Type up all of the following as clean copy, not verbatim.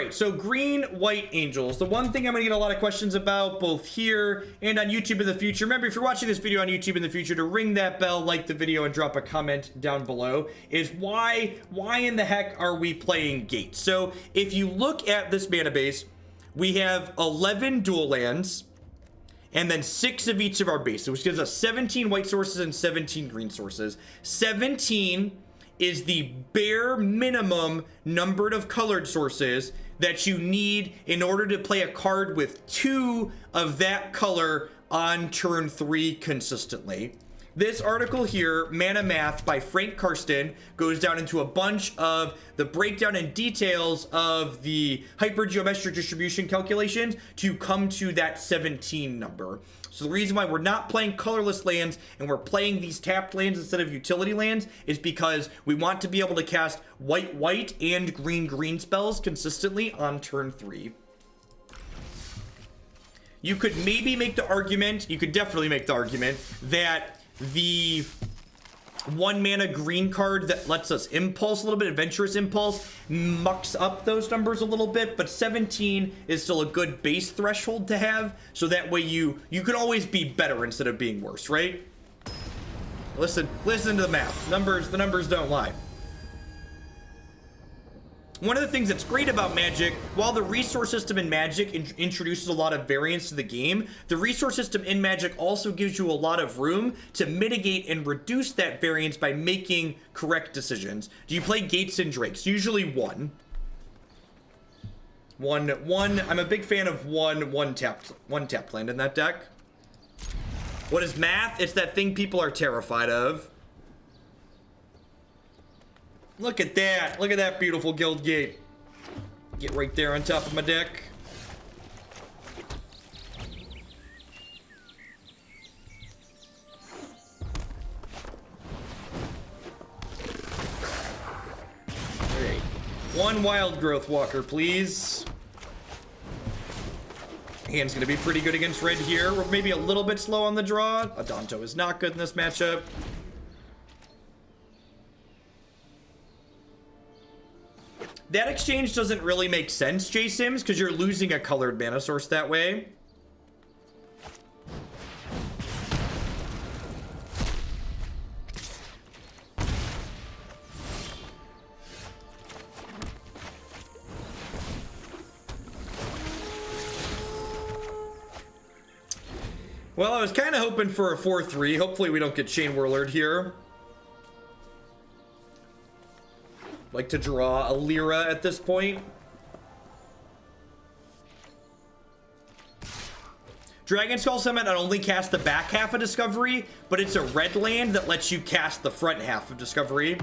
right, so green, white angels. The one thing I'm going to get a lot of questions about, both here and on YouTube in the future. Remember, if you're watching this video on YouTube in the future, to ring that bell, like the video, and drop a comment down below, is why in the heck are we playing Gates? So if you look at this mana base, we have 11 dual lands, and then 6 of each of our bases, which gives us 17 white sources and 17 green sources. 17 is the bare minimum number of colored sources that you need in order to play a card with 2 of that color on turn 3 consistently. This article here, Mana Math by Frank Karsten, goes down into a bunch of the breakdown and details of the hypergeometric distribution calculations to come to that 17 number. So the reason why we're not playing colorless lands and we're playing these tapped lands instead of utility lands is because we want to be able to cast white and green spells consistently on turn 3. You could maybe make the argument, you could definitely make the argument, that the 1 mana green card that lets us impulse a little bit, Adventurous Impulse, mucks up those numbers a little bit, but 17 is still a good base threshold to have, so that way you can always be better instead of being worse, right? Listen to the math. The numbers don't lie. One of the things that's great about Magic, while the resource system in Magic introduces a lot of variance to the game, the resource system in Magic also gives you a lot of room to mitigate and reduce that variance by making correct decisions. Do you play Gates and Drakes? Usually one. I'm a big fan of one tapped land in that deck. What is math? It's that thing people are terrified of. Look at that. Look at that beautiful Guildgate. Get right there on top of my deck. Alright. 1 Wildgrowth Walker, please. Hand's gonna be pretty good against red here. We're maybe a little bit slow on the draw. Adanto is not good in this matchup. That exchange doesn't really make sense, J Sims, because you're losing a colored mana source that way. Well, I was kind of hoping for a 4-3. Hopefully we don't get Chain Whirlered here. Like to draw a Lyra at this point. Dragon Skull Summit not only casts the back half of Discovery, but it's a red land that lets you cast the front half of Discovery.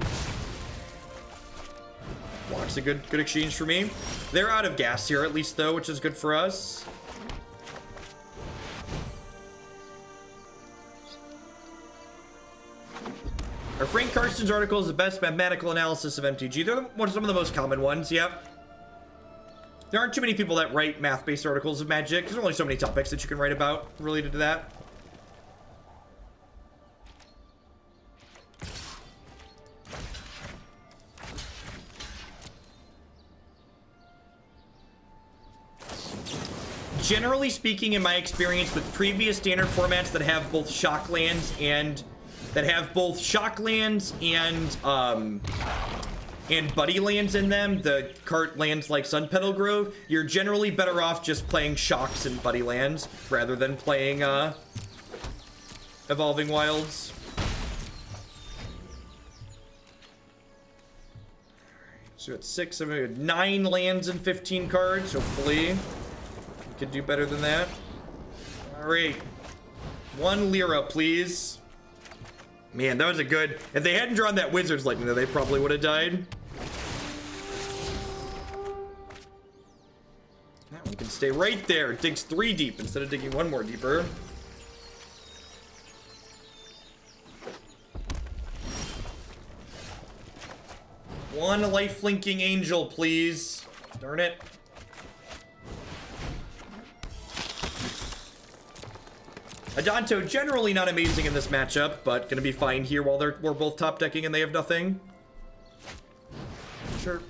Block's a good exchange for me. They're out of gas here at least though, which is good for us. Our Frank Karsten's article is the best mathematical analysis of MTG. They're some of the most common ones, yep. There aren't too many people that write math-based articles of Magic. There's only so many topics that you can write about related to that. Generally speaking, in my experience with previous standard formats that have both shock lands and buddy lands in them, the cart lands like Sunpetal Grove, you're generally better off just playing shocks and buddy lands rather than playing Evolving Wilds. So we got 6, 7, 9 lands and 15 cards. Hopefully we could do better than that. All right, 1 Lyra, please. Man, that was a good... If they hadn't drawn that Wizard's Lightning, they probably would have died. That one can stay right there. It digs 3 deep instead of digging 1 more deeper. One life-linking angel, please. Darn it. Adanto generally not amazing in this matchup, but gonna be fine here while we're both top decking and they have nothing. Sure.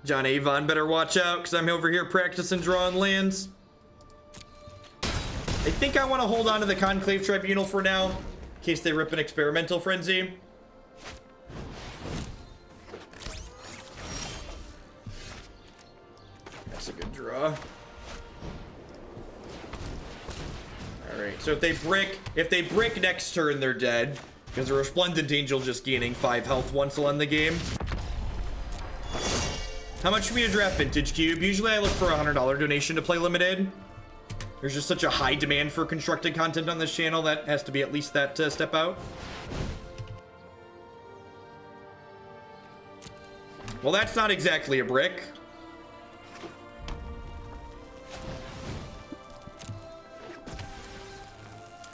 John Avon better watch out, because I'm over here practicing drawing lands. I think I want to hold on to the Conclave Tribunal for now, in case they rip an Experimental Frenzy. That's a good draw. Alright, so if they brick next turn, they're dead. Because the Resplendent Angel just gaining 5 health once will end the game. How much for me to draft Vintage Cube? Usually I look for a $100 donation to play Limited. There's just such a high demand for constructed content on this channel that has to be at least that step out. Well, that's not exactly a brick.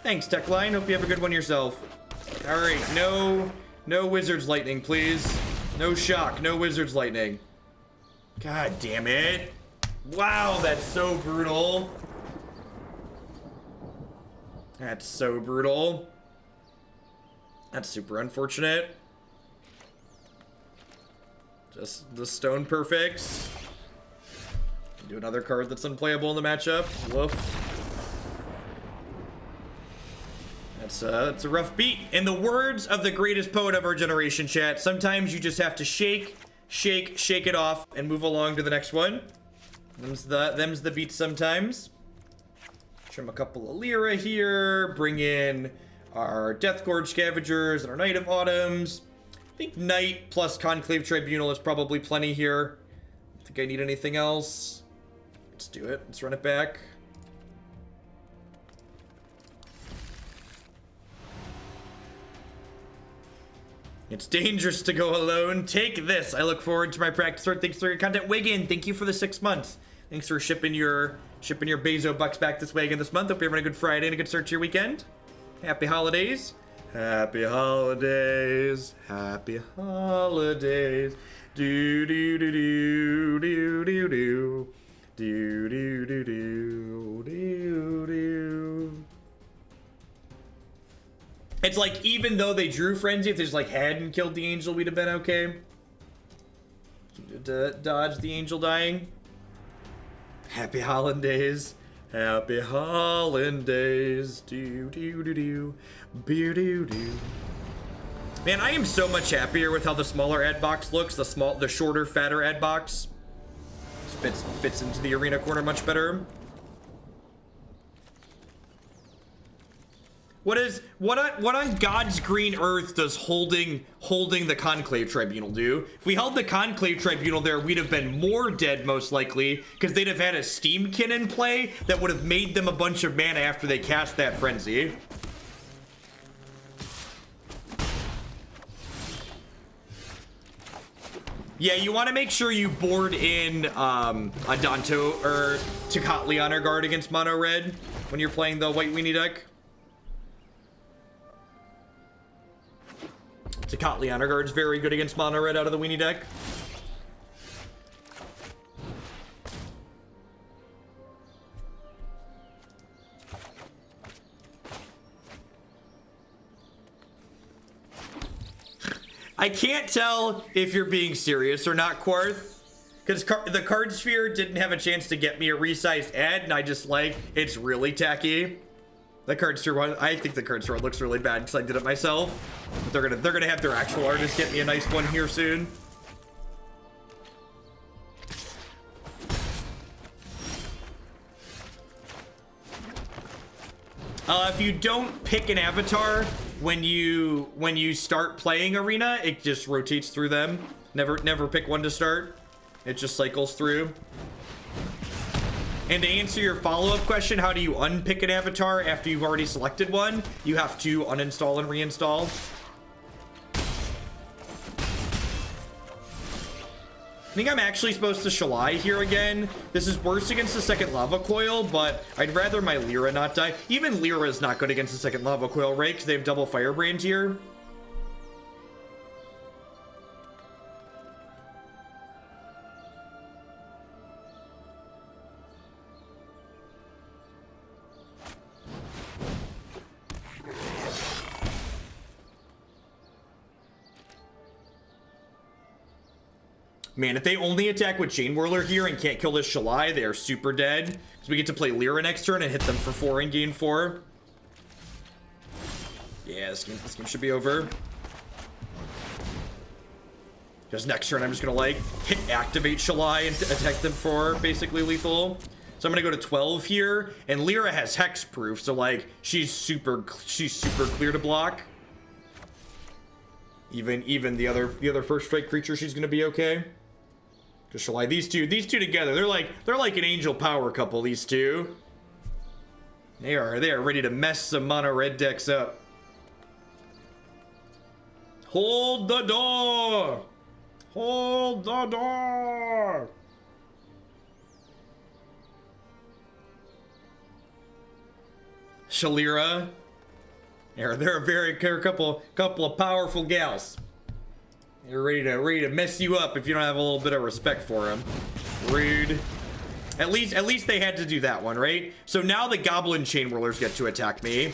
Thanks, Techline. Hope you have a good one yourself. All right, no Wizard's Lightning, please. No shock, no Wizard's Lightning. God damn it. Wow, that's so brutal. That's so brutal. That's super unfortunate. Just the Stone Perfects. Do another card that's unplayable in the matchup. Woof. That's a rough beat. In the words of the greatest poet of our generation, chat, sometimes you just have to shake it off and move along to the next one. Them's the beats sometimes. Trim a couple of Lyra here. Bring in our Deathgorge Scavengers and our Knight of Autumns. I think Knight plus Conclave Tribunal is probably plenty here. I don't think I need anything else. Let's do it. Let's run it back. It's dangerous to go alone. Take this. I look forward to my practice work. Thanks for your content. Wigan, thank you for the 6 months. Thanks for shipping your Bezo bucks back this way again this month. Hope you're having a good Friday and a good start to your weekend. Happy holidays. Happy holidays. Happy holidays. Do do do do do do do do do do do do do. It's like, even though they drew Frenzy, if they just like hadn't killed the Angel, we'd have been okay. Dodge the Angel dying. Happy holidays. Happy holidays. Do do do do. Do do do. Man, I am so much happier with how the smaller ad box looks. The shorter, fatter ad box fits into the arena corner much better. What on God's green earth does holding the Conclave Tribunal do? If we held the Conclave Tribunal there, we'd have been more dead most likely, because they'd have had a Steamkin in play that would have made them a bunch of mana after they cast that Frenzy. Yeah, you want to make sure you board in Adanto or Tocatli Honor Guard against Mono Red when you're playing the White Weenie deck. Tocatli Honor Guard's very good against Mono Red out of the Weenie deck. I can't tell if you're being serious or not, Quarth, because the Card Sphere didn't have a chance to get me a resized ad, and I just like, it's really tacky. The Card Sphere one, I think the Card Sphere looks really bad because I did it myself. But they're gonna have their actual artist get me a nice one here soon. If you don't pick an avatar when you start playing Arena, it just rotates through them. Never pick one to start. It just cycles through. And to answer your follow-up question, how do you unpick an avatar after you've already selected one? You have to uninstall and reinstall. I think I'm actually supposed to Shalai here again. This is worse against the second Lava Coil, but I'd rather my Lyra not die. Even Lyra is not good against the second Lava Coil, right? Because they have double Firebrand here. Man, if they only attack with Chain Whirler here and can't kill this Shalai, they are super dead. Because we get to play Lyra next turn and hit them for 4 and gain 4. Yeah, this game should be over. Because next turn I'm just gonna like hit activate Shalai and attack them for basically lethal. So I'm gonna go to 12 here, and Lyra has hexproof, so like she's super clear to block. Even the other first strike creature, she's gonna be okay. Just Shalai, these two together, they're like an angel power couple. These two, they are ready to mess some mono red decks up. Hold the door. Hold the door. Shalira. They're a couple of powerful gals. They're ready to mess you up if you don't have a little bit of respect for them. Rude. At least they had to do that one, right? So now the Goblin Chain Whirlers get to attack me.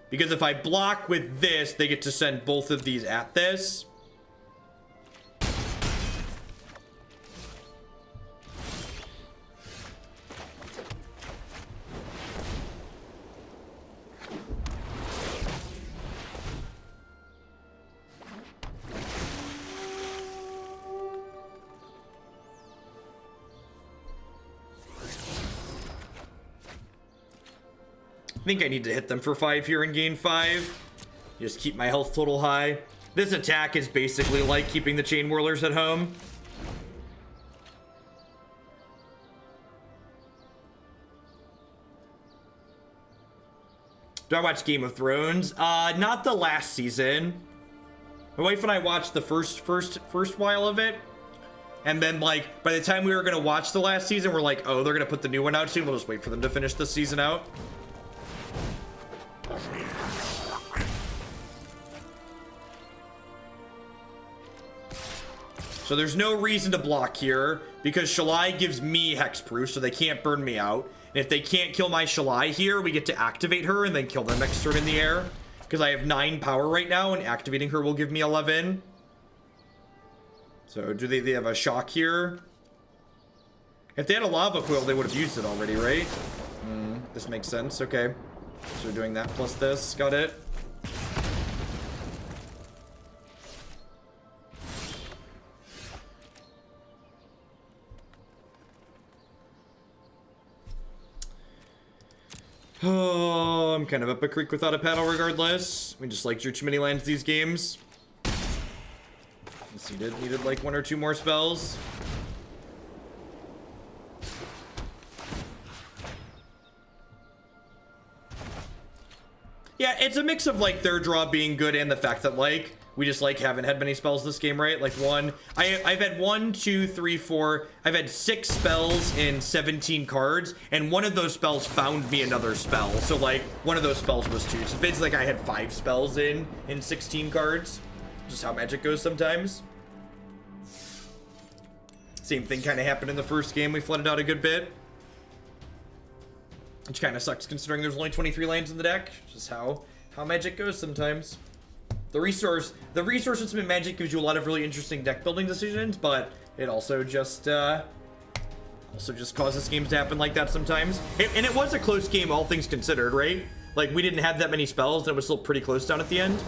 Because if I block with this, they get to send both of these at this. I think I need to hit them for 5 here and gain 5. Just keep my health total high. This attack is basically like keeping the Chain Whirlers at home. Do I watch Game of Thrones? Not the last season. My wife and I watched the first while of it. And then, like, by the time we were going to watch the last season, we're like, oh, they're going to put the new one out soon. We'll just wait for them to finish this season out. So there's no reason to block here because Shalai gives me hexproof, so they can't burn me out. And if they can't kill my Shalai here, we get to activate her and then kill them next turn in the air. Because I have 9 power right now, and activating her will give me 11. So do they have a shock here? If they had a lava coil, they would have used it already, right? This makes sense. Okay. So we're doing that plus this. Got it. Oh, I'm kind of up a creek without a paddle regardless. We just like drew too many lands these games. Yes, he needed like 1 or 2 more spells. Yeah, it's a mix of like their draw being good and the fact that like we just like haven't had many spells this game, right? Like I've had 1, 2, 3, 4. I've had 6 spells in 17 cards, and one of those spells found me another spell. So like one of those spells was 2. So basically like I had 5 spells in 16 cards. Just how Magic goes sometimes. Same thing kind of happened in the first game. We flooded out a good bit. Which kind of sucks considering there's only 23 lands in the deck. Just how Magic goes sometimes. The resource system in Magic gives you a lot of really interesting deck building decisions, but it also just causes games to happen like that sometimes. And it was a close game, all things considered, right? Like we didn't have that many spells, and it was still pretty close down at the end.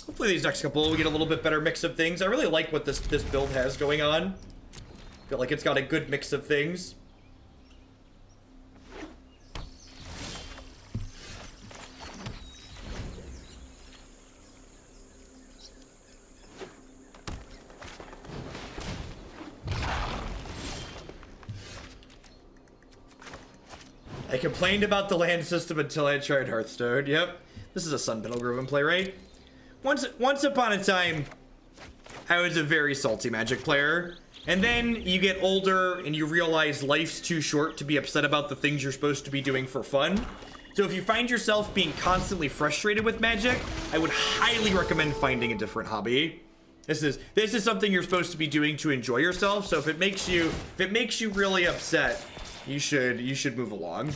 Hopefully these next couple we get a little bit better mix of things. I really like what this build has going on. I feel like it's got a good mix of things. I complained about the land system until I tried Hearthstone. Yep. This is a Sunpetal Grove in play, right? Once upon a time, I was a very salty Magic player. And then you get older and you realize life's too short to be upset about the things you're supposed to be doing for fun. So if you find yourself being constantly frustrated with Magic, I would highly recommend finding a different hobby. This is something you're supposed to be doing to enjoy yourself. So if it makes you really upset, you should move along.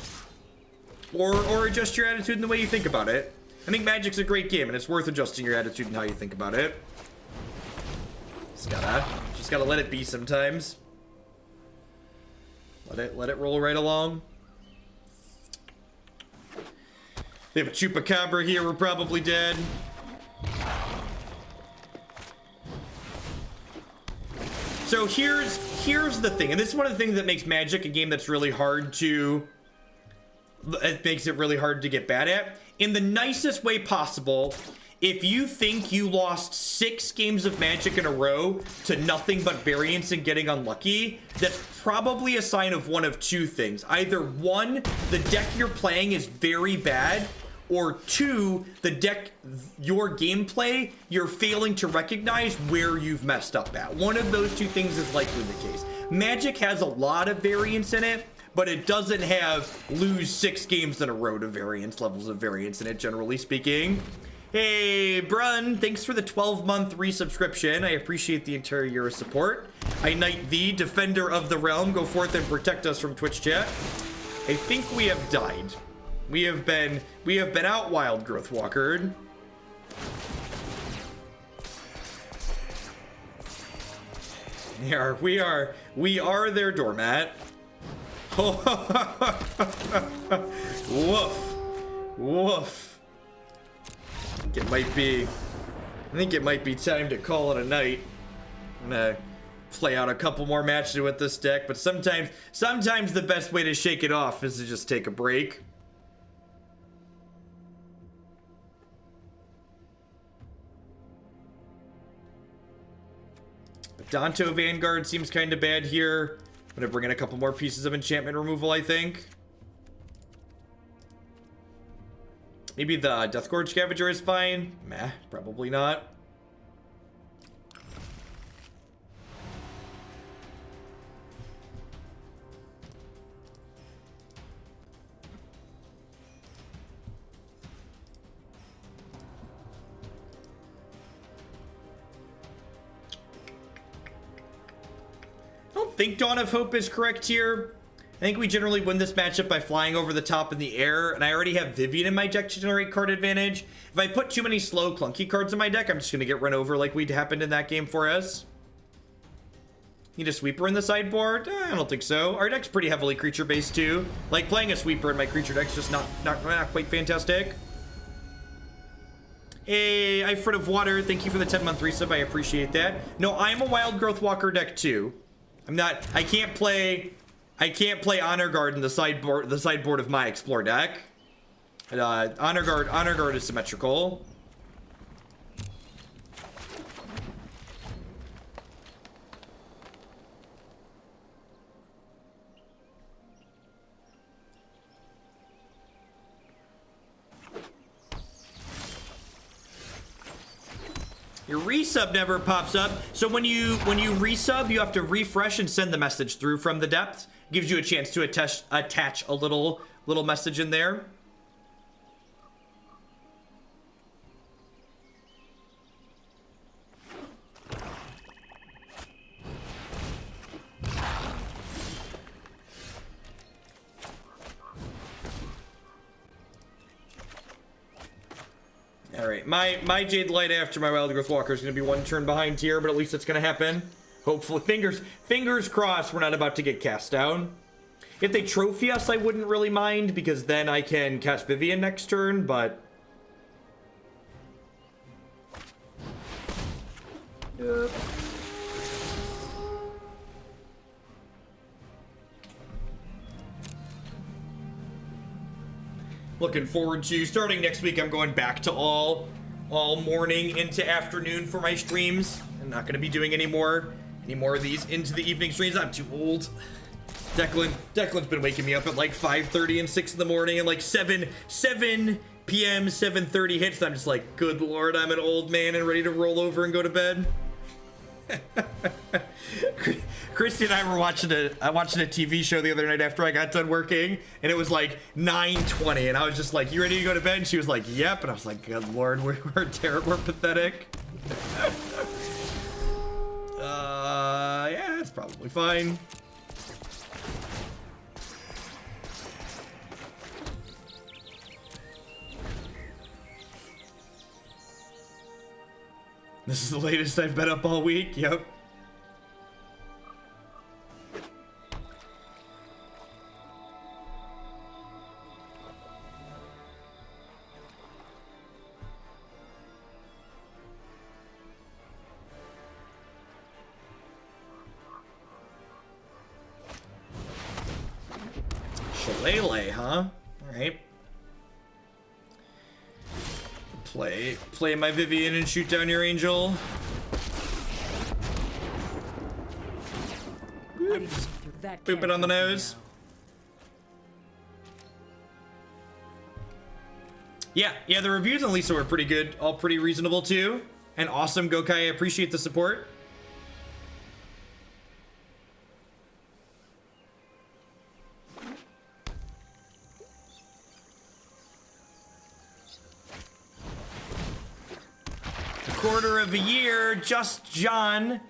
or adjust your attitude in the way you think about it. I think Magic's a great game, and it's worth adjusting your attitude and how you think about it. Just gotta let it be sometimes. Let it roll right along. They have a Chupacabra here, we're probably dead. So here's the thing, and this is one of the things that makes Magic a game that's really hard to... It makes it really hard to get bad at. In the nicest way possible, if you think you lost 6 games of Magic in a row to nothing but variance and getting unlucky, that's probably a sign of one of 2 things. Either 1, the deck you're playing is very bad, or 2, the deck, your gameplay, you're failing to recognize where you've messed up at. One of those 2 things is likely the case. Magic has a lot of variance in it, but it doesn't have lose 6 games in a row to variance, levels of variance in it, generally speaking. Hey, Brun, thanks for the 12-month resubscription. I appreciate the entire year of support. I knight thee, defender of the realm. Go forth and protect us from Twitch chat. I think we have died. We have been out Wildgrowth Walkered. We are their doormat. Woof. Woof. I think it might be time to call it a night. I'm gonna play out a couple more matches with this deck, but sometimes the best way to shake it off is to just take a break. Adanto Vanguard seems kind of bad here. I'm gonna bring in a couple more pieces of enchantment removal, I think. Maybe the Deathgorge Scavenger is fine. Meh, probably not. I don't think Dawn of Hope is correct here. I think we generally win this matchup by flying over the top in the air, and I already have Vivien in my deck to generate card advantage. If I put too many slow, clunky cards in my deck, I'm just going to get run over like we happened in that game for us. Need a sweeper in the sideboard? I don't think so. Our deck's pretty heavily creature-based, too. Like, playing a sweeper in my creature deck's just not quite fantastic. Hey, Ifrit of Water, thank you for the 10-month resub. I appreciate that. No, I'm a Wildgrowth Walker deck, too. I can't play Honor Guard in the sideboard of my Explore deck. Honor Guard is symmetrical. Your resub never pops up. So when you resub, you have to refresh and send the message through from the depths. Gives you a chance to attach a little message in there. All right, my Jadelight after my Wildgrowth Walker is going to be 1 turn behind here, but at least it's going to happen. Hopefully, fingers crossed we're not about to get cast down. If they trophy us, I wouldn't really mind, because then I can cast Vivien next turn, but... Looking forward to starting next week. I'm going back to all morning into afternoon for my streams. I'm not going to be doing any more of these into the evening streams. I'm too old. Declan's been waking me up at like 5:30 and 6 in the morning, and like 7 p.m. 7:30 hits. And I'm just like, good lord, I'm an old man and ready to roll over and go to bed. Christy and I were watching a TV show the other night after I got done working, and it was like 9:20, and I was just like, you ready to go to bed? And she was like, yep. And I was like, good lord, we're terrible, we're pathetic. Yeah, it's probably fine. This is the latest I've been up all week. Yep. Shalai, huh? Alright. Play my Vivien and shoot down your angel. Boop it on the nose. Yeah, the reviews on Lisa were pretty good. All pretty reasonable too. And awesome, Gokai. I appreciate the support. Quarter of a year, just John.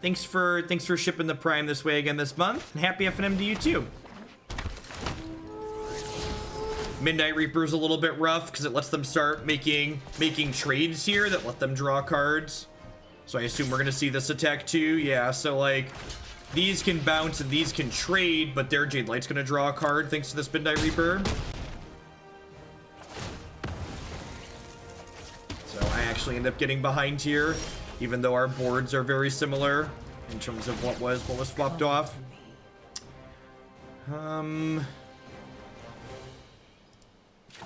Thanks for shipping the Prime this way again this month. And happy FNM to you too. Midnight Reaper's a little bit rough because it lets them start making trades here that let them draw cards. So I assume we're gonna see this attack too. Yeah, so like these can bounce and these can trade, but their Jadelight's gonna draw a card thanks to this Midnight Reaper. Actually end up getting behind here, even though our boards are very similar in terms of what was swapped off.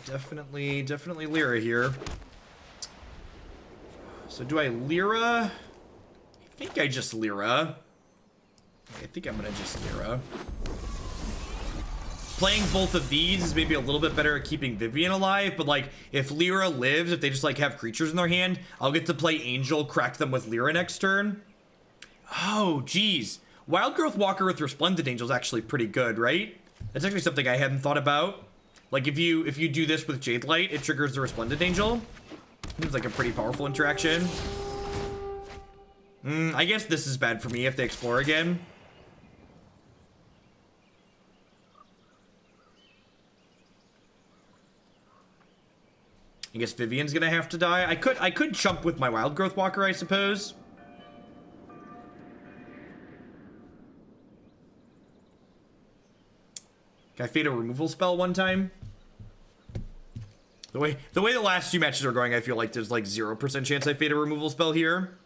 Definitely Lyra here. So do I Lyra? I think I just Lyra. I think I'm gonna just Lyra. Playing both of these is maybe a little bit better at keeping Vivien alive, but like if Lyra lives, if they just like have creatures in their hand, I'll get to play Angel, crack them with Lyra next turn. Oh, geez. Wildgrowth Walker with Resplendent Angel is actually pretty good, right? That's actually something I hadn't thought about. Like if you do this with Jadelight, it triggers the Resplendent Angel. Seems like a pretty powerful interaction. I guess this is bad for me if they explore again. I guess Vivien's gonna have to die. I could chump with my Wildgrowth Walker, I suppose. Can I fade a removal spell one time? The way the last few matches are going, I feel like there's like 0% chance I fade a removal spell here.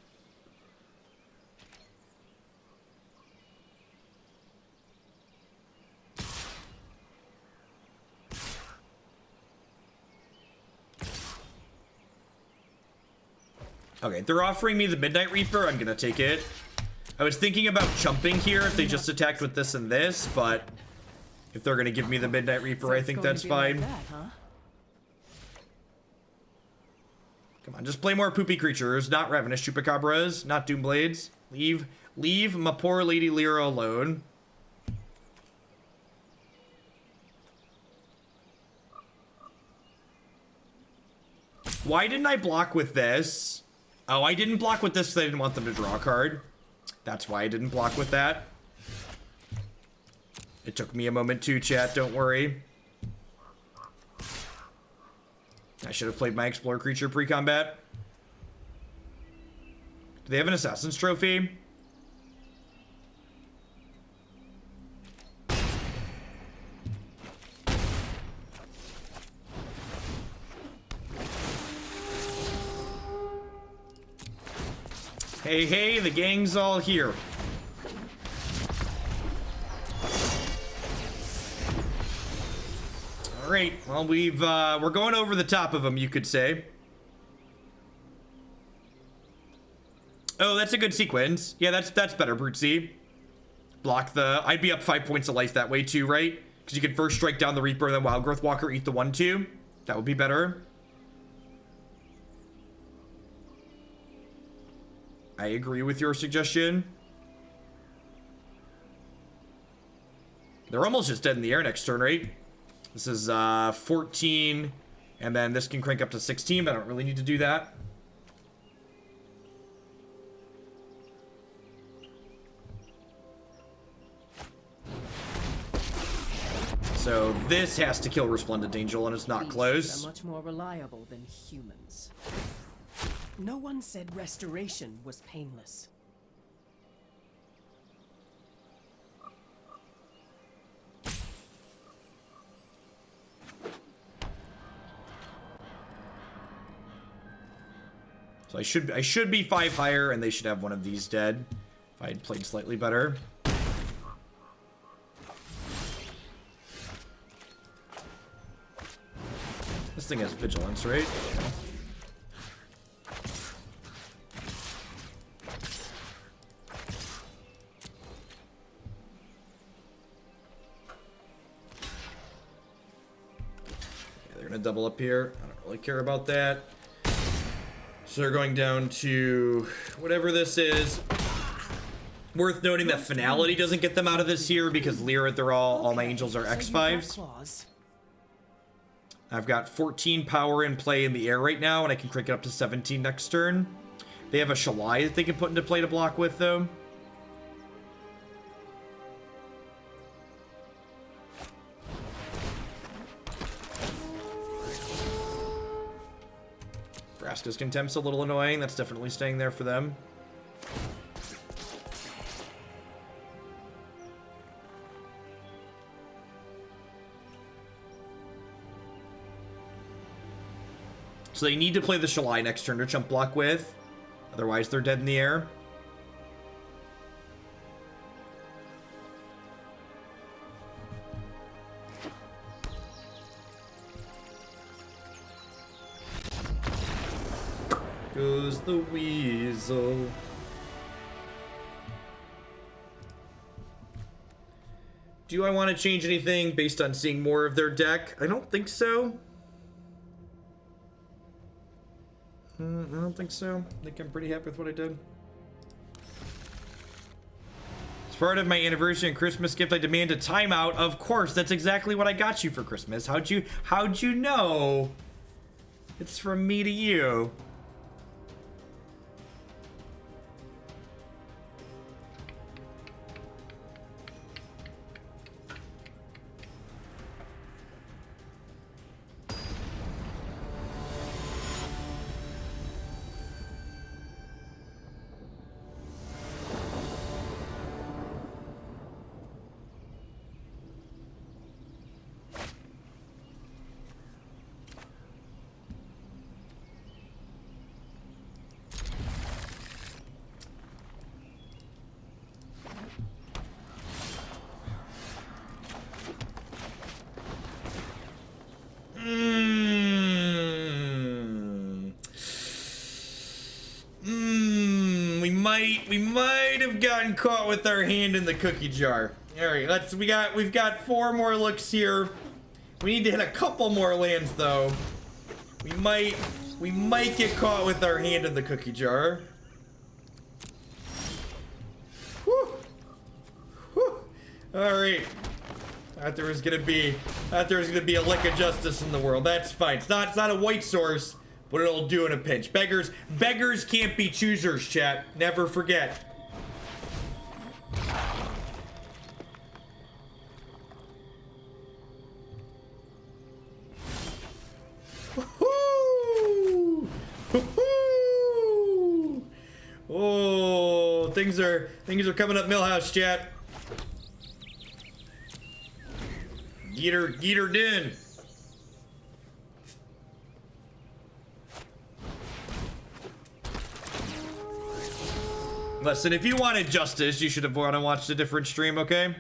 Okay, they're offering me the Midnight Reaper. I'm gonna take it. I was thinking about chumping here if they just attacked with this and this, but if they're gonna give me the Midnight Reaper, I think that's fine. Come on, just play more poopy creatures, not Ravenous Chupacabras, not Doomblades. Leave my poor Lady Lyra alone. Why didn't I block with this? Oh, I didn't block with this because I didn't want them to draw a card. That's why I didn't block with that. It took me a moment too, chat, don't worry. I should have played my Explorer creature pre-combat. Do they have an Assassin's Trophy? Hey, the gang's all here. All right, well, we're going over the top of them, you could say. Oh, that's a good sequence. Yeah, that's better, Brutesy. Block the... I'd be up 5 points of life that way too, right? Because you could first strike down the Reaper, then Wildgrowth Walker, eat the 1/2. That would be better. I agree with your suggestion. They're almost just dead in the air next turn, right? This is 14, and then this can crank up to 16, but I don't really need to do that. So this has to kill Resplendent Angel, and it's not close. Beasts are much more reliable than humans. No one said restoration was painless. So I should be 5 higher, and they should have one of these dead if I had played slightly better. This thing has vigilance, right? Yeah, they're gonna double up here. I don't really care about that. So they're going down to whatever this is. Worth noting that Finality doesn't get them out of this here because Lyra, all my angels are X5s. I've got 14 power in play in the air right now, and I can crank it up to 17 next turn. They have a Shalai that they can put into play to block with, though. Vraska's Contempt's a little annoying. That's definitely staying there for them. So they need to play the Shalai next turn to jump block with. Otherwise, they're dead in the air. Goes the weasel. Do I want to change anything based on seeing more of their deck? I don't think so. I don't think so. I think I'm pretty happy with what I did. As part of my anniversary and Christmas gift, I demand a timeout. Of course, that's exactly what I got you for Christmas. How'd you know? It's from me to you. We might have gotten caught with our hand in the cookie jar. All right, we've got 4 more looks here. We need to hit a couple more lands though. We might get caught with our hand in the cookie jar. Whew. Whew. All right. Thought there was gonna be a lick of justice in the world. That's fine. It's not a white source, but it'll do in a pinch. Beggars can't be choosers, chat. Never forget. Woohoo! Woohoo! Oh, things are coming up Millhouse, chat. Get her done. Listen, if you wanted justice, you should have gone and watched a different stream, okay?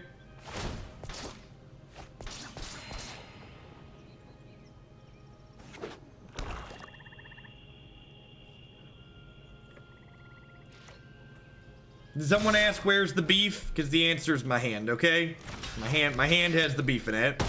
Did someone ask where's the beef? Because the answer is my hand, okay? My hand has the beef in it.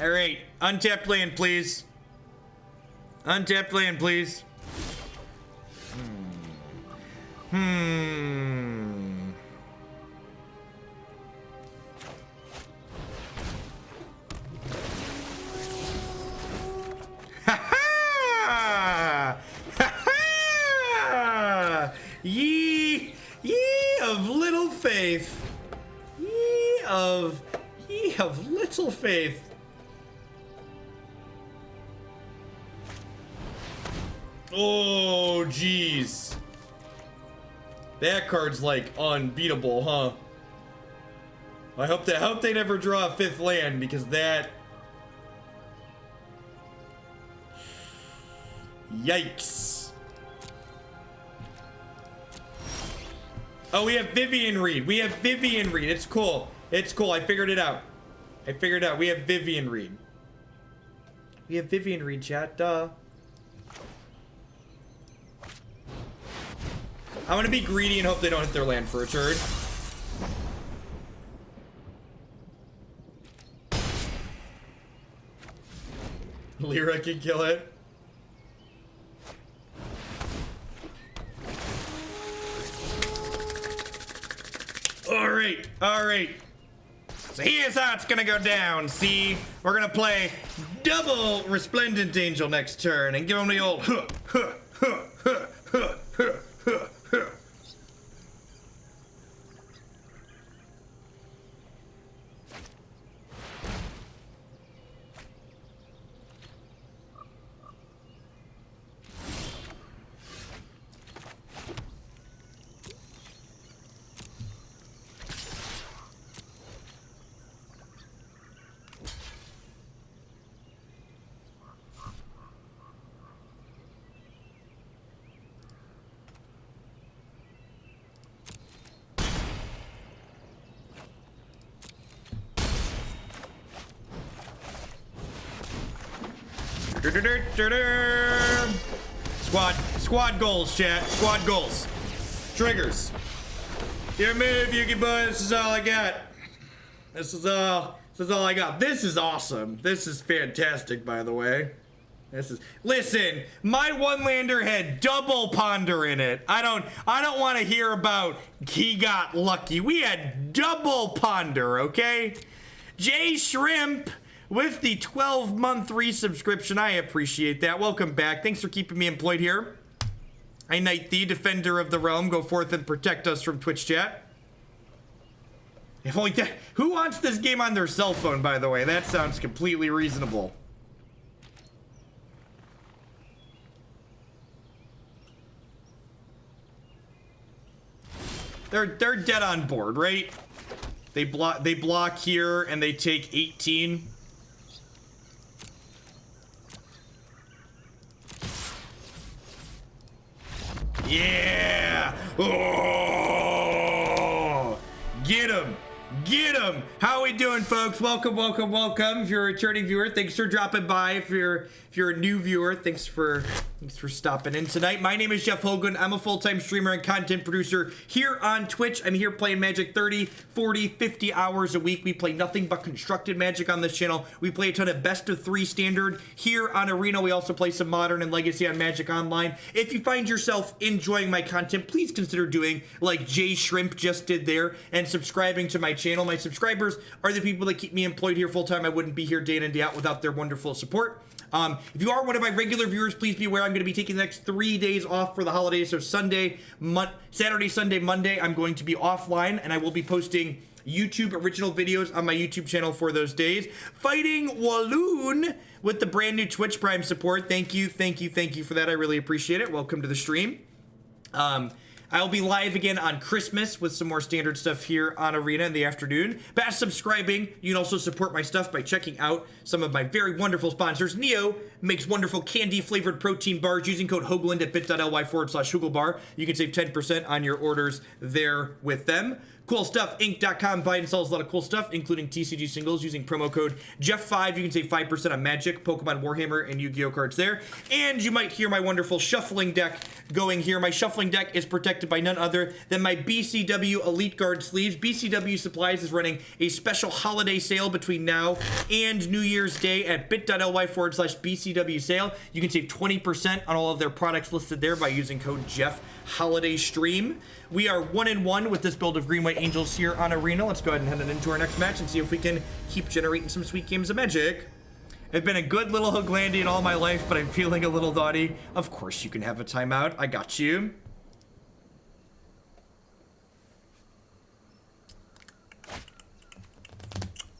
All right, untapped land, please. Untapped land, please. faith. Ye of little faith. Oh, jeez. That card's like unbeatable, huh? I hope they never draw a 5th land, because that... Yikes. Oh, we have Vivien Reid. We have Vivien Reid. It's cool. It's cool. I figured it out. We have Vivien Reid. We have Vivien Reid, chat. Duh. I'm gonna be greedy and hope they don't hit their land for a turn. Lyra can kill it. Alright. So here's how it's gonna go down, see? We're gonna play double Resplendent Angel next turn and give him the old huh. Squad goals, chat. Squad goals. Triggers. Your move, Yugi boy. This is all I got. This is all I got. This is awesome. This is fantastic, by the way. Listen, my one-lander had double ponder in it. I don't want to hear about he got lucky. We had double ponder, okay? J Shrimp with the 12-month resubscription. I appreciate that. Welcome back. Thanks for keeping me employed here. I knight thee, defender of the realm. Go forth and protect us from Twitch chat. If only that. Who wants this game on their cell phone, by the way? That sounds completely reasonable. They're dead on board, right? They block here and they take 18. Yeah! Oh! Get him! Get him! How we doing, folks? Welcome. If you're a returning viewer, thanks for dropping by. If you're a new viewer, thanks for stopping in tonight. My name is Jeff Hogan. I'm a full-time streamer and content producer here on Twitch. I'm here playing Magic 30, 40, 50 hours a week. We play nothing but constructed Magic on this channel. We play a ton of best of 3 standard here on Arena. We also play some modern and legacy on Magic Online. If you find yourself enjoying my content, please consider doing like Jay Shrimp just did there and subscribing to my channel. My subscribers are the people that keep me employed here full-time. I wouldn't be here day in and day out without their wonderful support. If you are one of my regular viewers, please be aware I'm going to be taking the next 3 days off for the holidays. So Saturday, Sunday, Monday, I'm going to be offline, and I will be posting YouTube original videos on my YouTube channel for those days. Fighting Walloon with the brand new Twitch Prime support. Thank you for that. I really appreciate it. Welcome to the stream. I'll be live again on Christmas with some more standard stuff here on Arena in the afternoon. By subscribing, you can also support my stuff by checking out some of my very wonderful sponsors. Neo makes wonderful candy-flavored protein bars using code HOGLAND at bit.ly/HugelBar. You can save 10% on your orders there with them. CoolStuffInc.com buys and sells a lot of cool stuff, including TCG singles using promo code Jeff5. You can save 5% on Magic, Pokemon, Warhammer, and Yu-Gi-Oh cards there. And you might hear my wonderful shuffling deck going here. My shuffling deck is protected by none other than my BCW Elite Guard sleeves. BCW Supplies is running a special holiday sale between now and New Year's Day at bit.ly/BCW sale. You can save 20% on all of their products listed there by using code JeffHolidayStream. We are 1-1 with this build of Green White Angels here on Arena. Let's go ahead and head into our next match and see if we can keep generating some sweet games of Magic. I've been a good little Hooglandian all my life, but I'm feeling a little naughty. Of course you can have a timeout. I got you.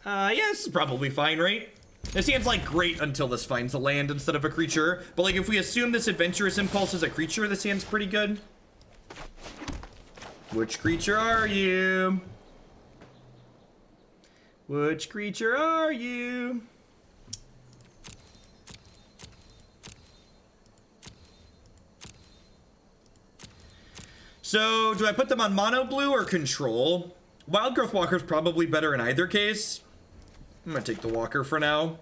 Yeah, this is probably fine, right? This hand's like great until this finds a land instead of a creature. But like if we assume this Adventurous Impulse is a creature, this hand's pretty good. Which creature are you? Which creature are you? So, do I put them on mono blue or control? Wildgrowth Walker's probably better in either case. I'm gonna take the Walker for now.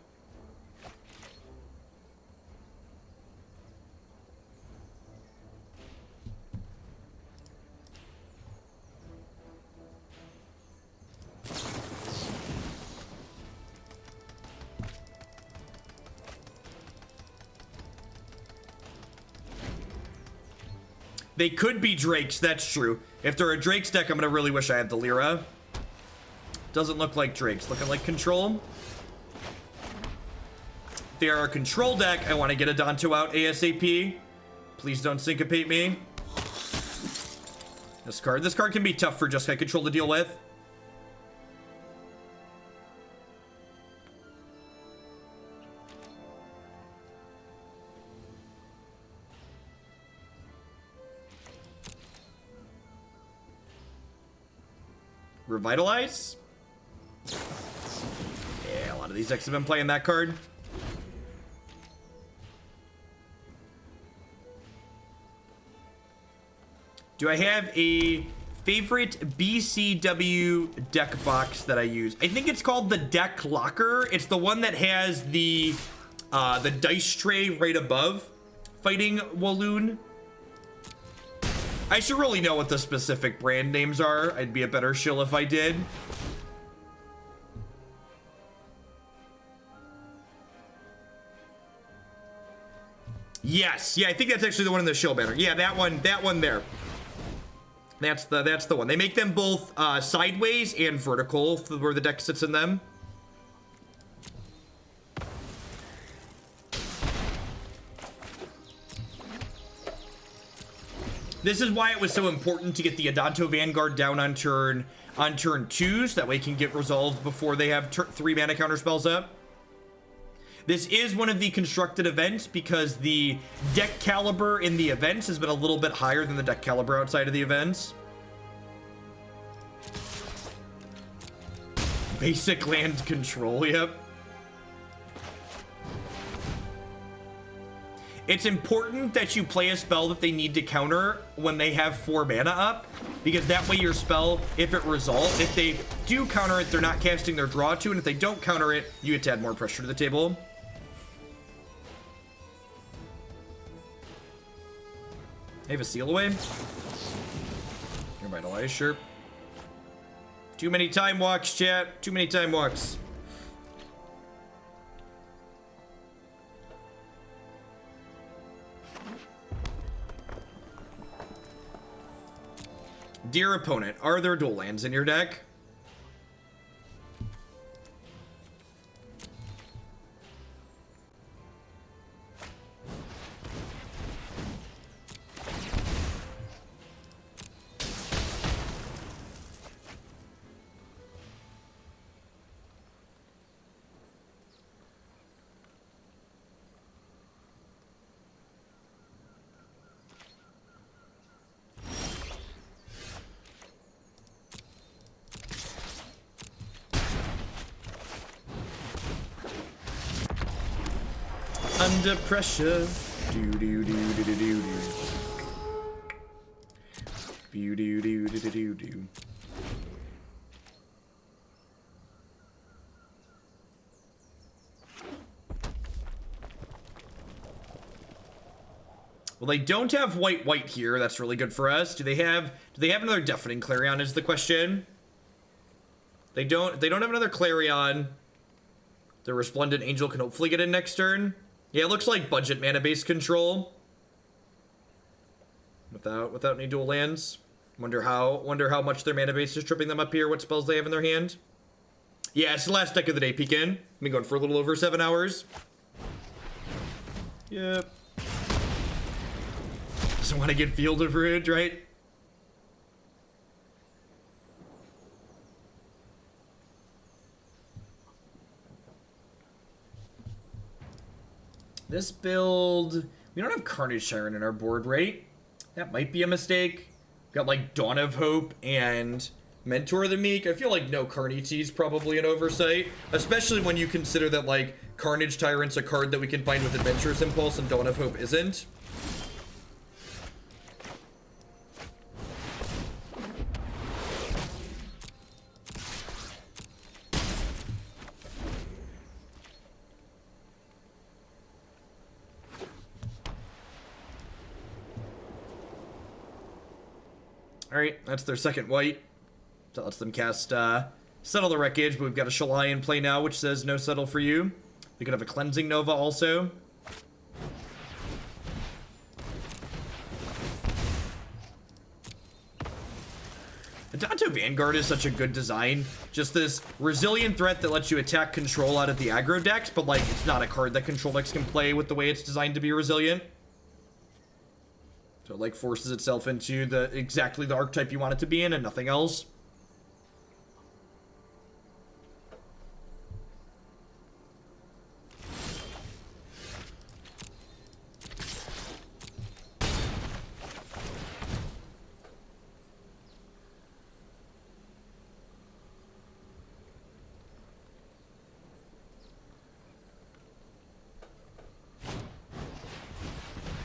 They could be Drakes, that's true. If they're a Drake's deck, I'm gonna really wish I had the Lyra. Doesn't look like Drakes, looking like control. If they are a control deck, I want to get Adanto out ASAP. Please don't syncopate me. This card can be tough for Jeskai control to deal with. Revitalize? Yeah, a lot of these decks have been playing that card. Do I have a favorite BCW deck box that I use? I think it's called the Deck Locker. It's the one that has the dice tray right above fighting Walloon. I should really know what the specific brand names are. I'd be a better shill if I did. Yes, yeah, I think that's actually the one in the shill banner. Yeah, that one there. That's the one. They make them both sideways and vertical where the deck sits in them. This is why it was so important to get the Adanto Vanguard down on turn 2, so that way it can get resolved before they have 3 mana counter spells up. This is one of the constructed events because the deck caliber in the events has been a little bit higher than the deck caliber outside of the events. Basic land control, yep. It's important that you play a spell that they need to counter when they have 4 mana up, because that way your spell, if it resolves, if they do counter it, they're not casting their draw 2, and if they don't counter it, you get to add more pressure to the table. I have a seal away. Revitalize, sure. Too many time walks, chat. Too many time walks. Dear opponent, are there dual lands in your deck? Under pressure. Do do do do do do do. Do do do do do do. Well, they don't have white here. That's really good for us. Do they have another Deafening Clarion is the question. They don't have another Clarion. The Resplendent Angel can hopefully get in next turn. Yeah, it looks like budget mana-based control. Without any dual lands. Wonder how much their mana base is tripping them up here, what spells they have in their hand. Yeah, it's the last deck of the day, Peekin. Been going for a little over 7 hours. Yep. Doesn't want to get Field of Ruin, right? This build, we don't have Carnage Tyrant in our board, right? That might be a mistake. Got like Dawn of Hope and Mentor the Meek. I feel like no Carney T is probably an oversight, especially when you consider that like Carnage Tyrant's a card that we can find with Adventurous Impulse and Dawn of Hope isn't. Alright, that's their second white. That lets them cast Settle the Wreckage, but we've got a Shalai in play now, which says no settle for you. We could have a Cleansing Nova also. Adanto Vanguard is such a good design. Just this resilient threat that lets you attack control out of the aggro decks, but like it's not a card that control decks can play with the way it's designed to be resilient. So it like forces itself into exactly the archetype you want it to be in and nothing else.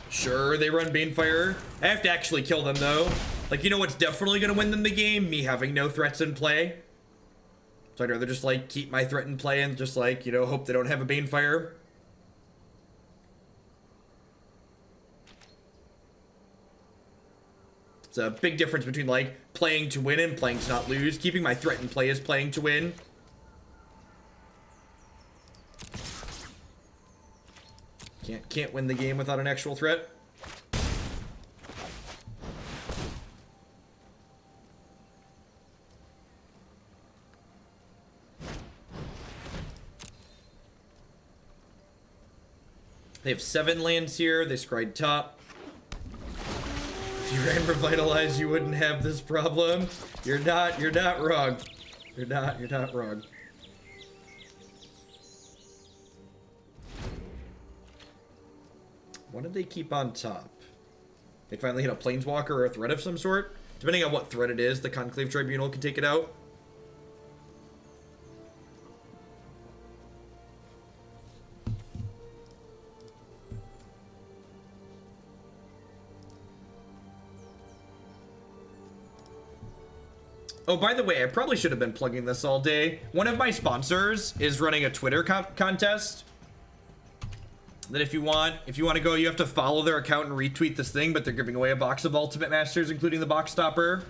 Sure, they run Banefire. I have to actually kill them, though. Like, you know what's definitely going to win them the game? Me having no threats in play. So I'd rather just, like, keep my threat in play and just, like, you know, hope they don't have a Banefire. It's a big difference between, like, playing to win and playing to not lose. Keeping my threat in play is playing to win. Can't win the game without an actual threat. They have 7 lands here. They scried top. If you ran Revitalize, you wouldn't have this problem. You're not wrong. You're not wrong. What did they keep on top? They finally hit a Planeswalker or a threat of some sort? Depending on what threat it is, the Conclave Tribunal can take it out. Oh, by the way, I probably should have been plugging this all day. One of my sponsors is running a Twitter contest. That if you want to go, you have to follow their account and retweet this thing, but they're giving away a box of Ultimate Masters, including the box stopper.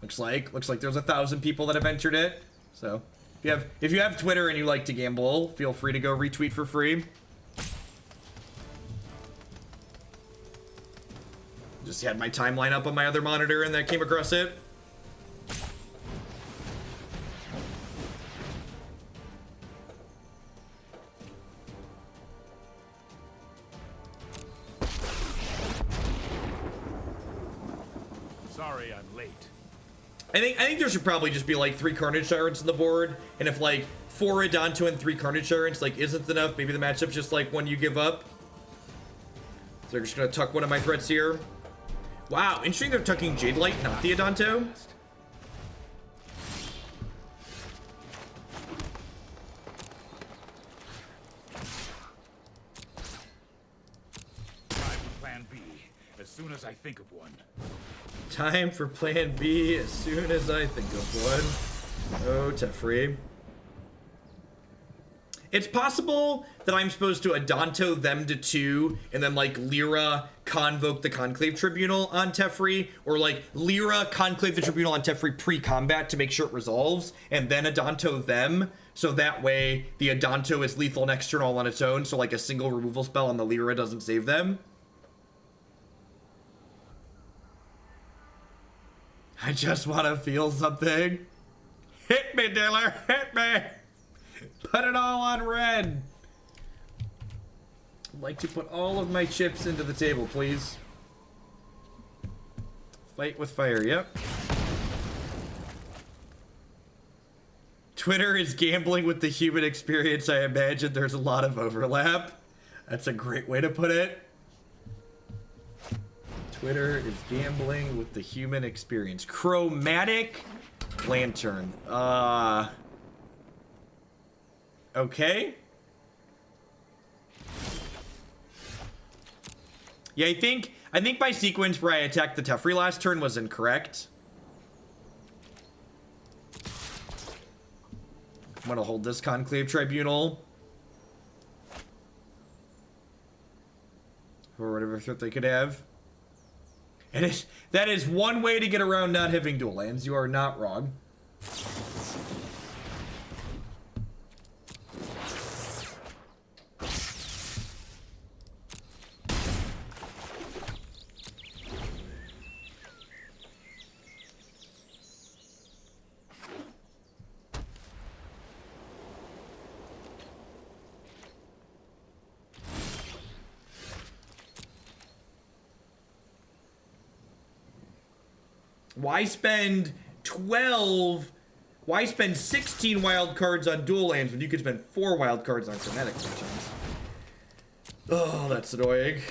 Looks like there's 1,000 people that have entered it. So if you have Twitter and you like to gamble, feel free to go retweet for free. Just had my timeline up on my other monitor and I came across it. Sorry, I'm late. I think there should probably just be like 3 Carnage Tyrants on the board, and if like 4 Adanto and 3 Carnage Tyrants like isn't enough, maybe the matchup's just like one you give up. So they're just gonna tuck one of my threats here. Wow, interesting they're tucking Jadelight, not the Adanto. Time for plan B, as soon as I think of one. Time for plan B as soon as I think of one. Oh, Teferi. It's possible that I'm supposed to Adanto them to 2 and then like Lyra convoke the Conclave Tribunal on Teferi, or like Lyra conclave the Tribunal on Teferi pre-combat to make sure it resolves, and then Adanto them, so that way the Adanto is lethal next turn all on its own, so like a single removal spell on the Lyra doesn't save them. I just want to feel something. Hit me, dealer, hit me. Put it all on red. I'd like to put all of my chips into the table, please. Fight with fire, yep. Twitter is gambling with the human experience. I imagine there's a lot of overlap. That's a great way to put it. Twitter is gambling with the human experience. Chromatic lantern. Okay. Yeah, I think my sequence where I attacked the Teferi last turn was incorrect. I'm gonna hold this Conclave Tribunal. Or whatever threat they could have. And that is one way to get around not having dual lands. You are not wrong. Why spend 12? Why spend 16 wild cards on dual lands when you could spend 4 wild cards on chromatic lanterns? Oh, that's annoying.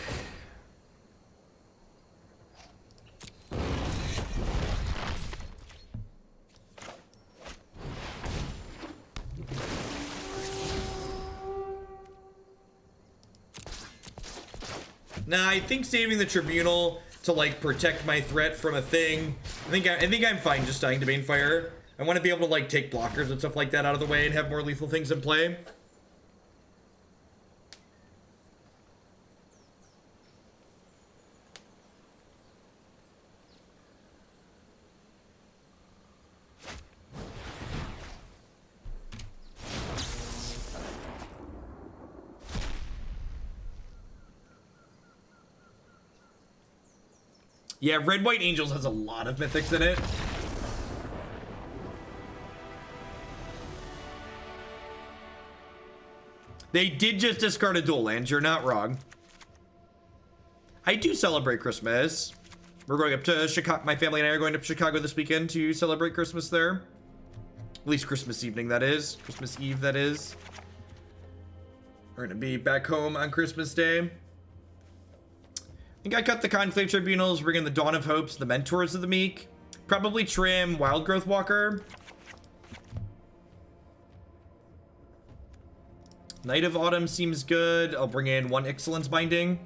Nah, I think saving the Tribunal to like protect my threat from a thing. I think I'm fine just dying to Banefire. I want to be able to like take blockers and stuff like that out of the way and have more lethal things in play. Yeah, Red White Angels has a lot of mythics in it. They did just discard a dual land, you're not wrong. I do celebrate Christmas. We're going up to Chicago, my family and I are going up to Chicago this weekend to celebrate Christmas there. At least Christmas evening, that is. Christmas Eve, that is. We're gonna be back home on Christmas Day. I think I cut the Conclave Tribunals, bring in the Dawn of Hopes, the Mentors of the Meek. Probably trim Wildgrowth Walker. Night of Autumn seems good. I'll bring in 1 Ixalan's Binding.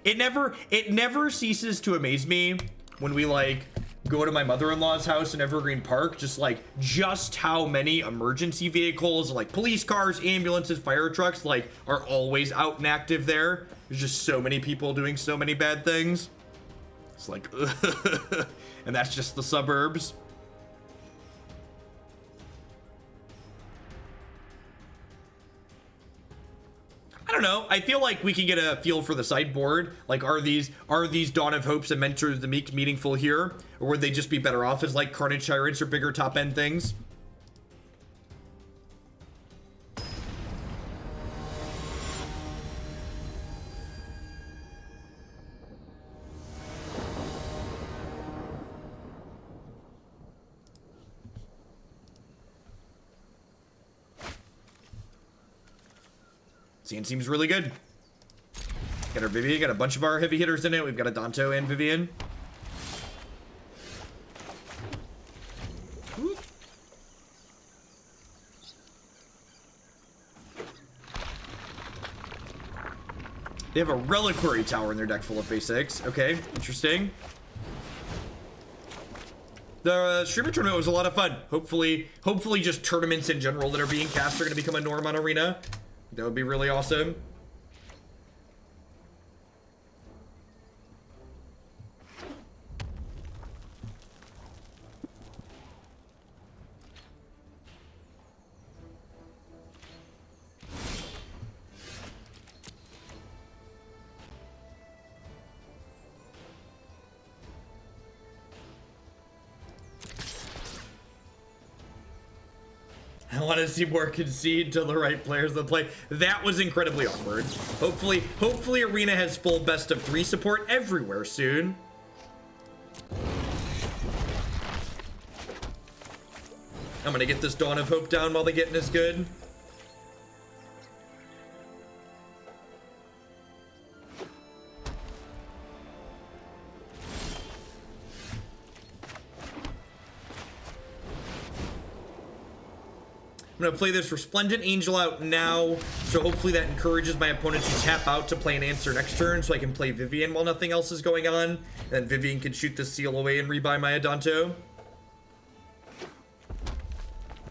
It never ceases to amaze me when we like go to my mother-in-law's house in Evergreen Park, just how many emergency vehicles like police cars, ambulances, fire trucks like are always out and active there. There's just so many people doing so many bad things. It's like and that's just the suburbs. I don't know. I feel like we can get a feel for the sideboard. Like, are these Dawn of Hopes and Mentors of the Meek meaningful here? Or would they just be better off as like Carnage Tyrants or bigger top end things? Sand seems really good. Got our Vivien, got a bunch of our heavy hitters in it. We've got Adanto and Vivien. Whoop. They have a Reliquary Tower in their deck full of basics. Okay, interesting. The streamer tournament was a lot of fun. Hopefully just tournaments in general that are being cast are going to become a norm on Arena. That would be really awesome. I want to see more concede till the right players that play. That was incredibly awkward. Hopefully Arena has full best of 3 support everywhere soon. I'm gonna get this Dawn of Hope down while they getting as good. I'm going to play this Resplendent Angel out now, so hopefully that encourages my opponent to tap out to play an answer next turn, so I can play Vivien while nothing else is going on. Then Vivien can shoot the seal away and rebuy my Adanto.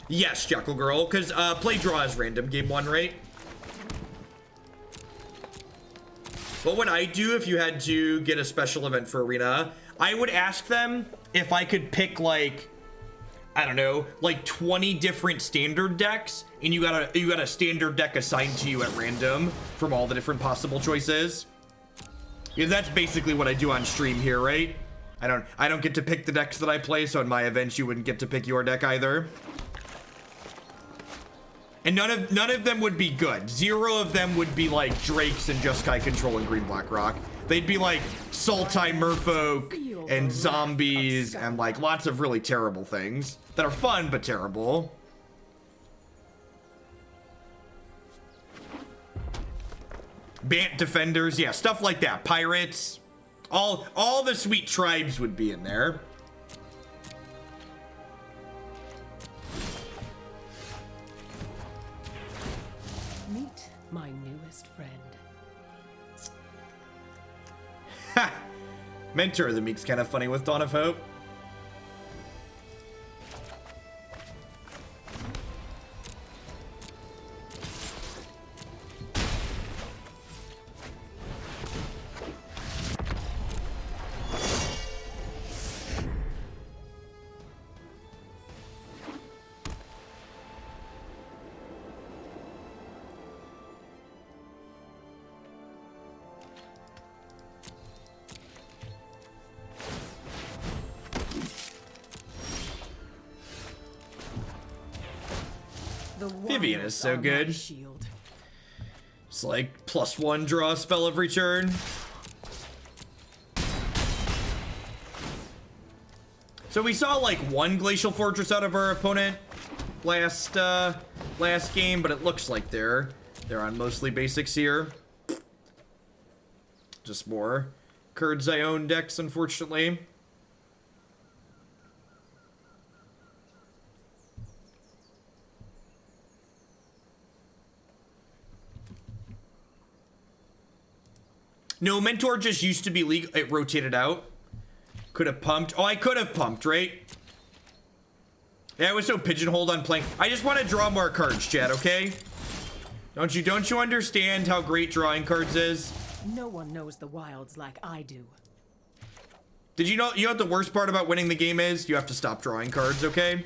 Yes, Jackal Girl, because play draw is random, game 1, right? What would I do if you had to get a special event for Arena? I would ask them if I could pick, like, I don't know, like 20 different standard decks, and you got a standard deck assigned to you at random from all the different possible choices. Because that's basically what I do on stream here, right? I don't get to pick the decks that I play, so in my events you wouldn't get to pick your deck either. And none of them would be good. 0 of them would be like Drakes and Jeskai controlling Green Black Rock. They'd be like Sultai Merfolk and zombies and like lots of really terrible things that are fun but terrible. Bant defenders, yeah, stuff like that. Pirates, all the sweet tribes would be in there. Meet my newest friend. Ha! Mentor of the Meek's kind of funny with Dawn of Hope. Vivien is so good. It's like +1 draw a spell every turn. So we saw like 1 Glacial Fortress out of our opponent last game, but it looks like they're on mostly basics here. Just more Kurd Zion decks, unfortunately. No, Mentor just used to be legal. It rotated out. Could have pumped. Oh, I could have pumped, right? Yeah, I was so pigeonholed on playing. I just want to draw more cards, chat, okay? Don't you understand how great drawing cards is? No one knows the wilds like I do. Did you know what the worst part about winning the game is? You have to stop drawing cards, okay?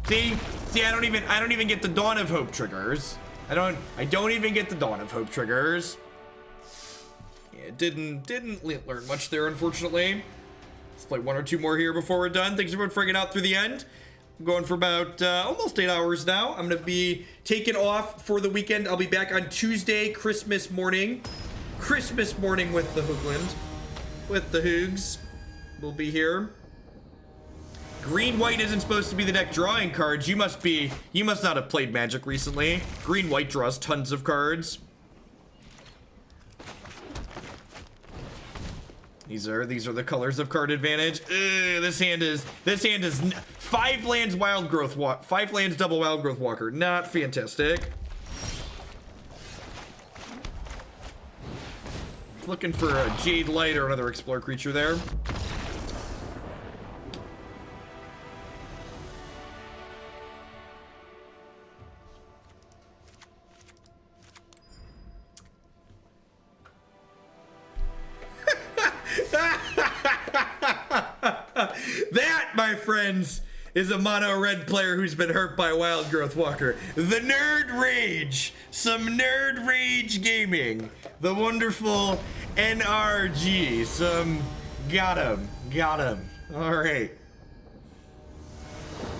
See, I don't even get the Dawn of Hope triggers. I don't even get the Dawn of Hope triggers. Yeah, didn't learn much there, unfortunately. Let's play 1 or 2 more here before we're done. Thanks everyone for hanging out through the end. I'm going for about almost 8 hours now. I'm gonna be taking off for the weekend. I'll be back on Tuesday, Christmas morning. Christmas morning with the Hoogland, with the Hoogs. We'll be here. Green-white isn't supposed to be the deck drawing cards. You must not have played Magic recently. Green-white draws tons of cards. These are the colors of card advantage. Ugh, this hand is 5 lands Wildgrowth Walker, 5 lands double Wildgrowth Walker. Not fantastic. Looking for a Jadelight or another Explorer creature there. That, my friends, is a mono red player who's been hurt by Wildgrowth Walker. The Nerd Rage. Some Nerd Rage gaming. The wonderful NRG. Got him. All right.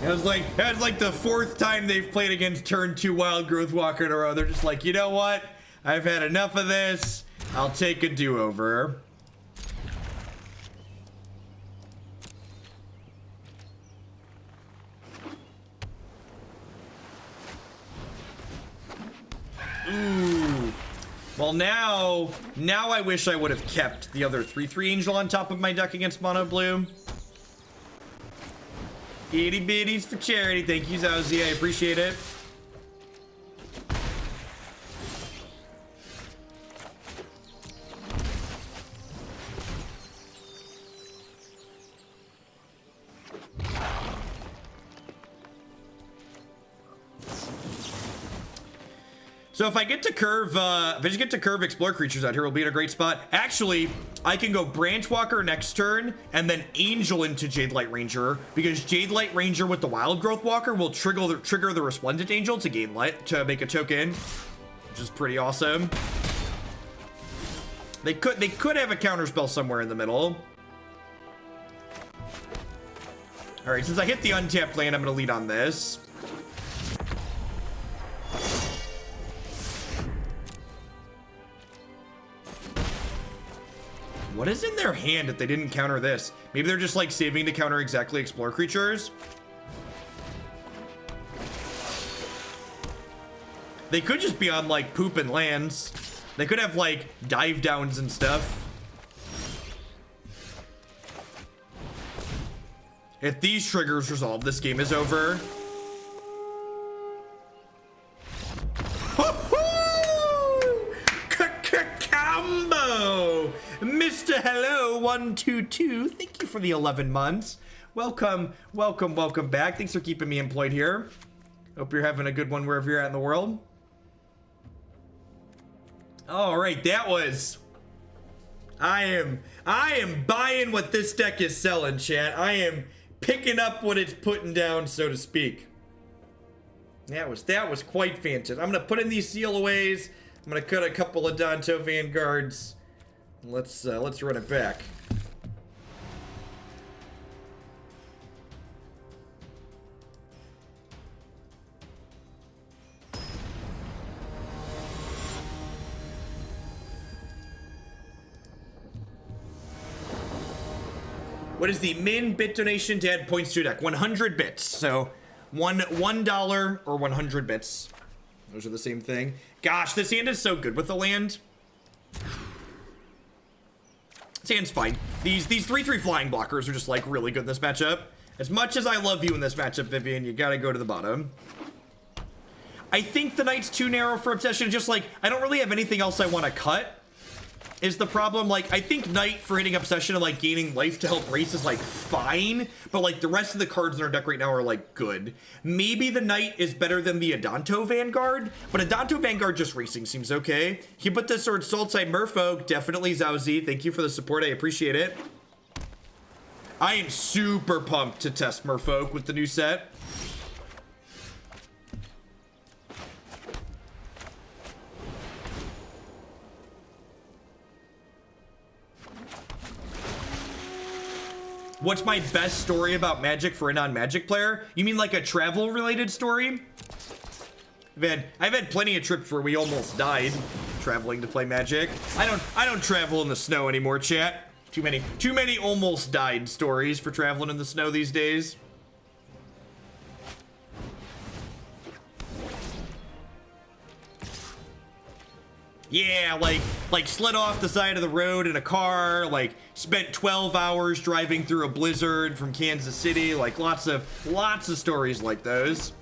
That was like the 4th time they've played against turn 2 Wildgrowth Walker in a row. They're just like, you know what? I've had enough of this. I'll take a do-over. Ooh. Well, now I wish I would have kept the other 3/3 Angel on top of my deck against Mono Blue. Itty bitties for charity. Thank you, Zowzy. I appreciate it. So if I get to curve, if I just get to curve Explore creatures out here, we'll be in a great spot. Actually, I can go Branchwalker next turn and then Angel into Jadelight Ranger, because Jadelight Ranger with the Wildgrowth Walker will trigger the Resplendent Angel to gain light, to make a token, which is pretty awesome. They could have a counterspell somewhere in the middle. All right, since I hit the untapped land, I'm gonna lead on this. What is in their hand if they didn't counter this? Maybe they're just like saving to counter exactly Explore creatures. They could just be on like poop and lands. They could have like dive downs and stuff. If these triggers resolve, this game is over. Combo! Mr. Hello 122, thank you for the 11 months. Welcome back. Thanks for keeping me employed here. Hope you're having a good one wherever you're at in the world. All right, that was... I am buying what this deck is selling, chat. I am picking up what it's putting down, so to speak. That was quite fantastic. I'm gonna put in these seal-aways. I'm gonna cut a couple of Adanto Vanguards. Let's run it back. What is the min bit donation to add points to your deck? 100 bits. So $1 or 100 bits. Those are the same thing. Gosh, this hand is so good with the land. This hand's fine. These 3/3 flying blockers are just like really good in this matchup. As much as I love you in this matchup, Vivien, you gotta go to the bottom. I think the Knight's too narrow for Obsession. Just like, I don't really have anything else I want to cut. Is the problem. Like, I think Knight for hitting Obsession and like gaining life to help race is like fine, but like the rest of the cards in our deck right now are like good. Maybe the Knight is better than the Adanto Vanguard, but Adanto Vanguard just racing seems okay. He put this sword Saltside Merfolk, definitely Zowzy. Thank you for the support, I appreciate it. I am super pumped to test Merfolk with the new set. What's my best story about Magic for a non-Magic player? You mean like a travel-related story? I've had plenty of trips where we almost died traveling to play Magic. I don't travel in the snow anymore, chat. Too many almost died stories for traveling in the snow these days. Yeah, like slid off the side of the road in a car, like spent 12 hours driving through a blizzard from Kansas City, like lots of stories like those.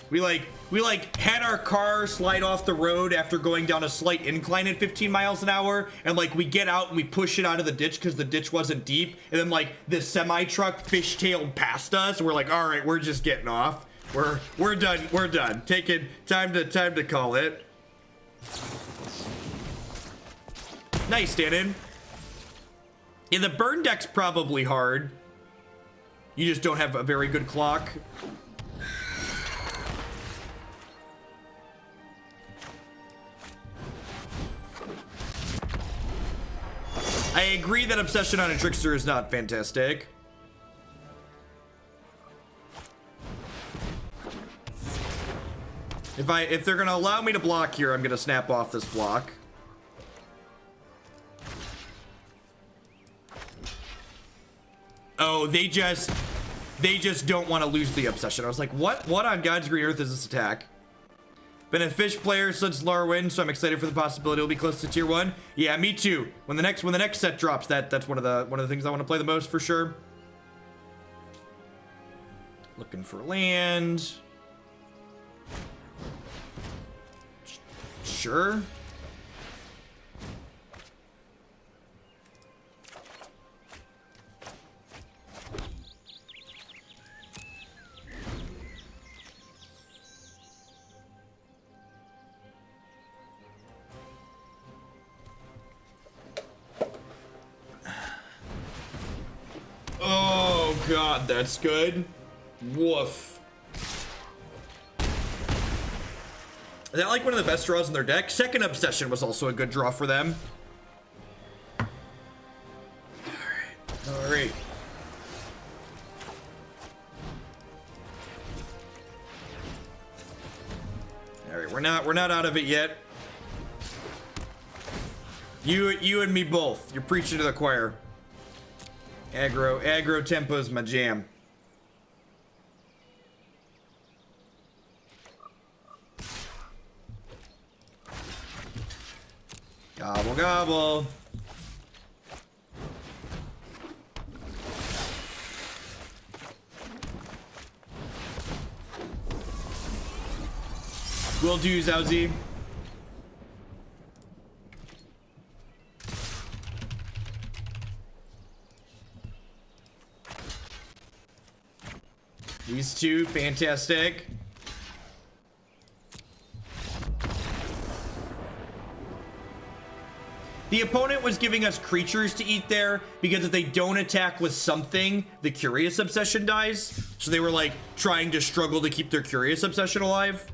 We had our car slide off the road after going down a slight incline at 15 miles an hour, and like we get out and we push it out of the ditch because the ditch wasn't deep, and then like the semi truck fishtailed past us, and we're like, all right, we're just getting off. We're done. Taking time to call it. Nice, Dannon. Yeah, the burn deck's probably hard. You just don't have a very good clock. I agree that Obsession on a Trickster is not fantastic. If they're gonna allow me to block here, I'm gonna snap off this block. Oh, they just They just don't want to lose the obsession. I was like, what on God's green earth is this attack? Been a fish player since Larwyn, so I'm excited for the possibility it'll be close to tier 1. Yeah, me too. When the next set drops, that's one of the things I want to play the most for sure. Looking for land. Sure. Oh god, that's good. Woof. Is that like one of the best draws in their deck? Second Obsession was also a good draw for them. Alright. Alright, we're not out of it yet. You and me both. You're preaching to the choir. Aggro tempo's my jam. Gobble gobble. Will do, Zowzy. These two, fantastic. The opponent was giving us creatures to eat there because if they don't attack with something, the Curious Obsession dies. So they were like trying to struggle to keep their Curious Obsession alive.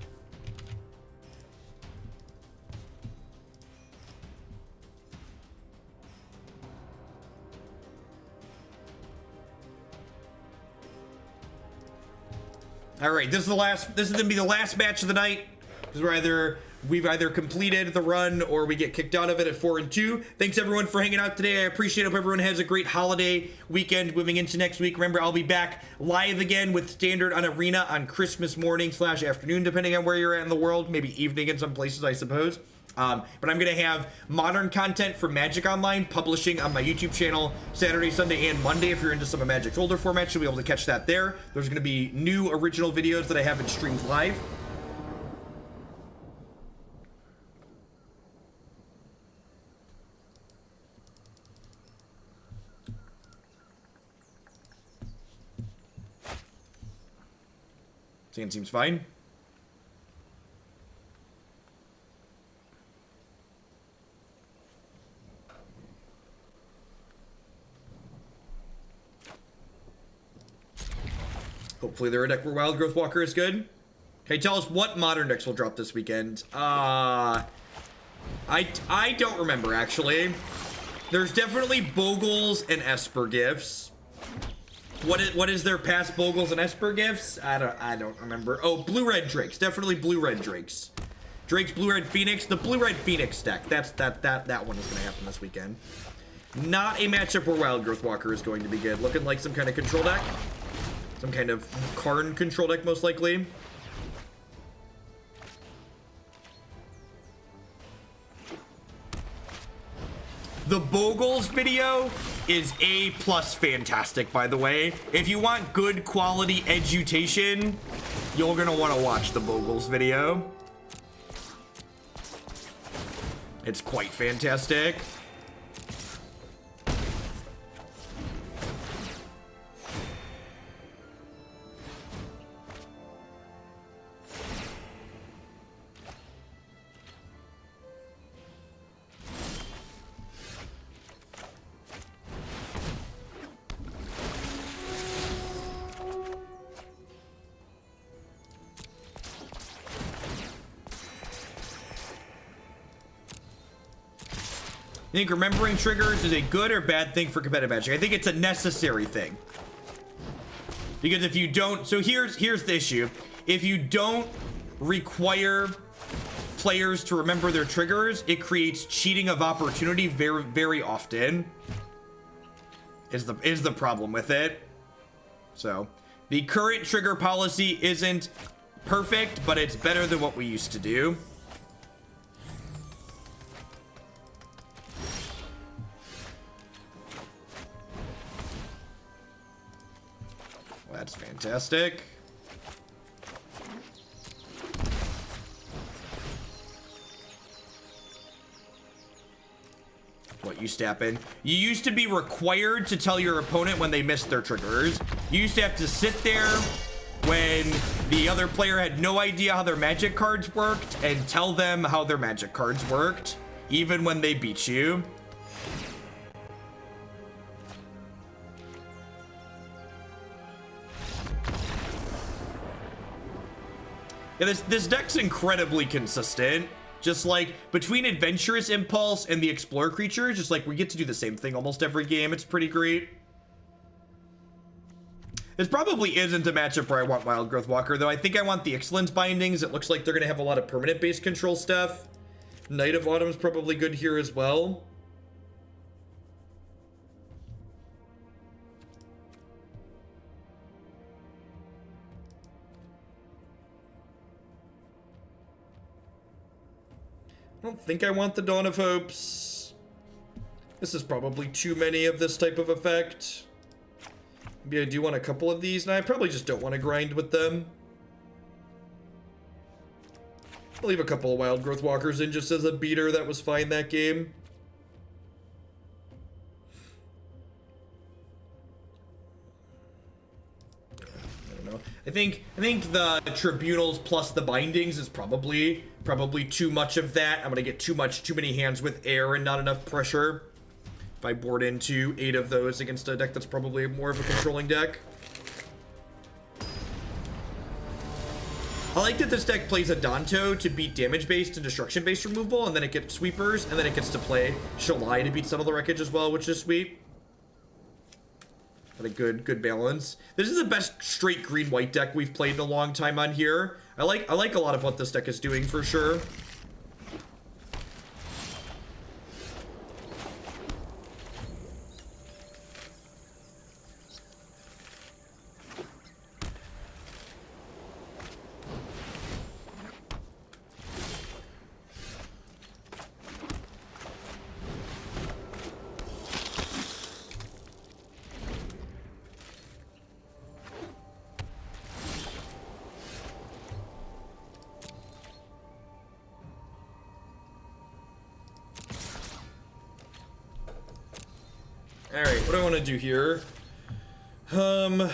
All right, this is gonna be the last match of the night because we've either completed the run or we get kicked out of it at 4-2. Thanks everyone for hanging out today. I appreciate it. Hope everyone has a great holiday weekend moving into next week. Remember, I'll be back live again with Standard on Arena on Christmas morning / afternoon, depending on where you're at in the world. Maybe evening in some places, I suppose. But I'm going to have modern content for Magic Online publishing on my YouTube channel Saturday, Sunday, and Monday. If you're into some of Magic's older formats, you'll be able to catch that there. There's going to be new original videos that I haven't streamed live. Sand seems fine. Hopefully they're a deck where Wildgrowth Walker is good. Okay, tell us what modern decks will drop this weekend. I don't remember, actually. There's definitely Bogles and Esper gifts. What is their past Bogles and Esper gifts? I don't remember. Oh, blue-red Drakes. Definitely blue-red Drakes. Drake's blue-red Phoenix. The blue-red Phoenix deck. That one is going to happen this weekend. Not a matchup where Wildgrowth Walker is going to be good. Looking like some kind of control deck. Some kind of Karn control deck, most likely. The Bogles video is A+ fantastic, by the way. If you want good quality education, you're gonna want to watch the Bogles video. It's quite fantastic. You think remembering triggers is a good or bad thing for competitive Magic? I think it's a necessary thing. Because if you don't, so here's the issue. If you don't require players to remember their triggers, it creates cheating of opportunity very, very often. Is the problem with it. So The current trigger policy isn't perfect, but it's better than what we used to do. Well, that's fantastic. What used to happen? You used to be required to tell your opponent when they missed their triggers. You used to have to sit there when the other player had no idea how their magic cards worked and tell them how their magic cards worked, even when they beat you. Yeah, this deck's incredibly consistent. Just like between Adventurous Impulse and the Explorer creature, just like we get to do the same thing almost every game. It's pretty great. This probably isn't a matchup where I want Wildgrowth Walker, though. I think I want the Ixalan's bindings. It looks like they're going to have a lot of permanent base control stuff. Knight of Autumn's probably good here as well. I don't think I want the Dawn of Hopes. This is probably too many of this type of effect. Maybe I do want a couple of these, and I probably just don't want to grind with them. I'll leave a couple of Wildgrowth Walkers in just as a beater. That was fine that game. I think the Tribunals plus the bindings is probably too much of that. I'm gonna get too many hands with air and not enough pressure if I board into 8 of those against a deck that's probably more of a controlling deck. I like that this deck plays Adanto to beat damage-based and destruction-based removal, and then it gets sweepers, and then it gets to play Shalai to beat Settle the Wreckage as well, which is sweet. Got a good balance. This is the best straight green-white deck we've played in a long time on here. I like a lot of what this deck is doing for sure. Alright, what do I want to do here? I've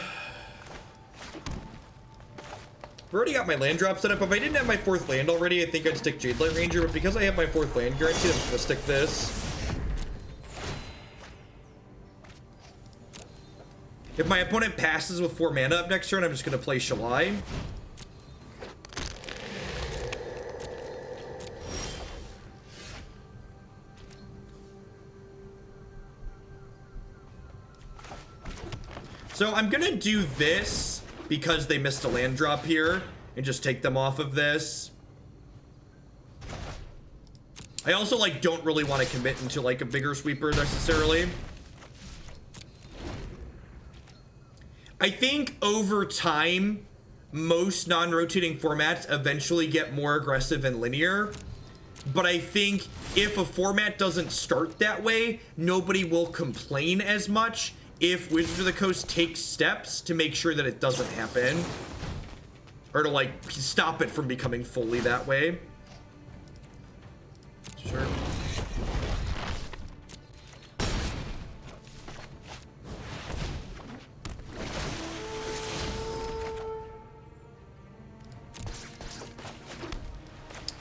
already got my land drop set up. If I didn't have my 4th land already, I think I'd stick Jadelight Ranger, but because I have my 4th land guaranteed, I'm just gonna stick this. If my opponent passes with 4 mana up next turn, I'm just gonna play Shalai. So I'm gonna do this because they missed a land drop here and just take them off of this. I also like don't really want to commit into like a bigger sweeper necessarily. I think over time, most non-rotating formats eventually get more aggressive and linear. But I think if a format doesn't start that way, nobody will complain as much if Wizards of the Coast takes steps to make sure that it doesn't happen. Or to, like, stop it from becoming fully that way. Sure.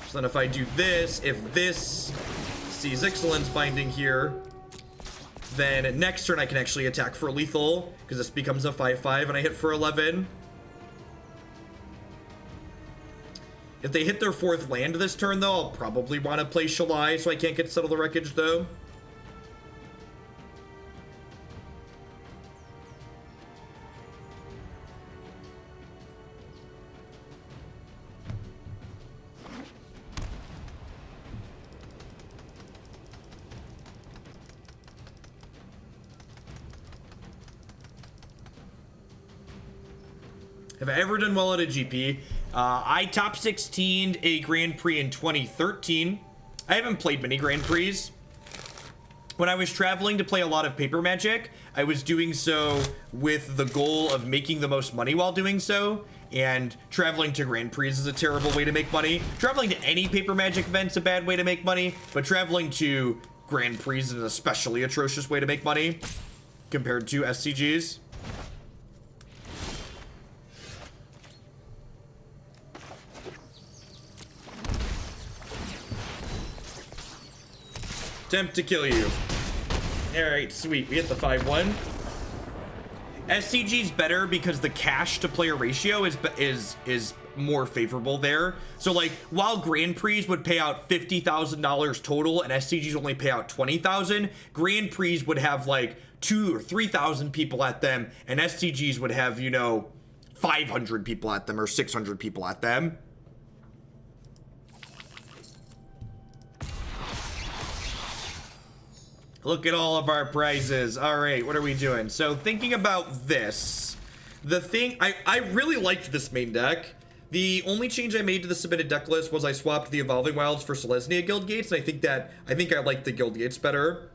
So then if I do this, if this sees Ixalan's binding here, then next turn I can actually attack for lethal, because this becomes a 5/5 and I hit for 11. If they hit their 4th land this turn, though, I'll probably want to play Shalai, so I can't get Settle the Wreckage, though. Have I ever done well at a GP? I top 16'd a Grand Prix in 2013. I haven't played many Grand Prix. When I was traveling to play a lot of Paper Magic, I was doing so with the goal of making the most money while doing so. And traveling to Grand Prix is a terrible way to make money. Traveling to any Paper Magic event's a bad way to make money, but traveling to Grand Prix is an especially atrocious way to make money compared to SCGs. Attempt to kill you. Alright, sweet. We hit the 5-1. SCG's better because the cash to player ratio is more favorable there. So like, while Grand Prix would pay out $50,000 total and SCGs only pay out $20,000, Grand Prix would have like 2,000 or 3,000 people at them, and SCGs would have, you know, 500 people at them or 600 people at them. Look at all of our prizes. All right, what are we doing? So thinking about this, the thing, I really liked this main deck. The only change I made to the submitted deck list was I swapped the Evolving Wilds for Selesnya Guildgates, and I think I like the Guildgates better.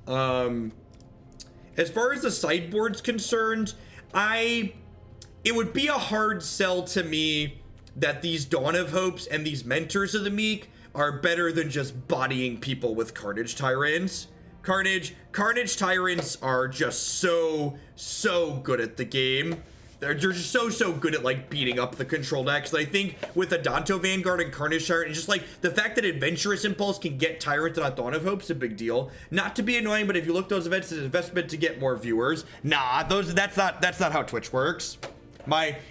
As far as the sideboard's concerned, it would be a hard sell to me that these Dawn of Hopes and these Mentors of the Meek are better than just bodying people with Carnage Tyrants. Carnage Tyrants are just so good at the game. They're just so good at like beating up the control decks. I think with Adanto Vanguard and Carnage Tyrant, and just like the fact that Adventurous Impulse can get Tyrant and Dawn of Hope is a big deal. Not to be annoying, but if you look at those events as an investment to get more viewers, nah, that's not how Twitch works.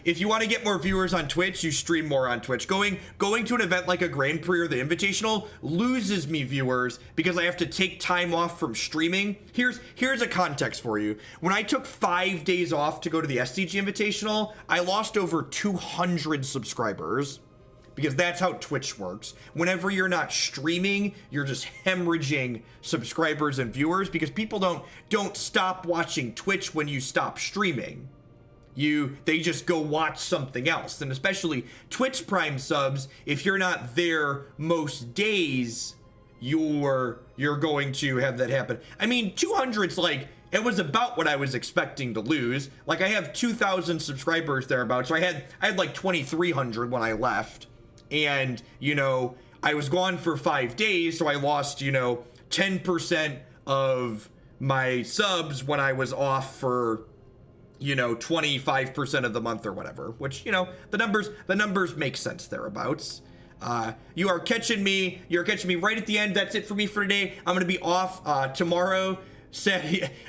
If you want to get more viewers on Twitch, you stream more on Twitch. Going to an event like a Grand Prix or the Invitational loses me viewers because I have to take time off from streaming. Here's a context for you. When I took 5 days off to go to the SCG Invitational, I lost over 200 subscribers because that's how Twitch works. Whenever you're not streaming, you're just hemorrhaging subscribers and viewers because people don't stop watching Twitch when you stop streaming. They just go watch something else. And especially Twitch Prime subs, if you're not there most days, you're going to have that happen. I mean, 200's like, it was about what I was expecting to lose. Like, I have 2,000 subscribers thereabouts, so I had like 2,300 when I left. And, you know, I was gone for 5 days, so I lost, you know, 10% of my subs when I was off for, you know, 25% of the month or whatever, which, you know, the numbers make sense thereabouts. You're catching me right at the end. That's it for me for today. I'm gonna be off tomorrow.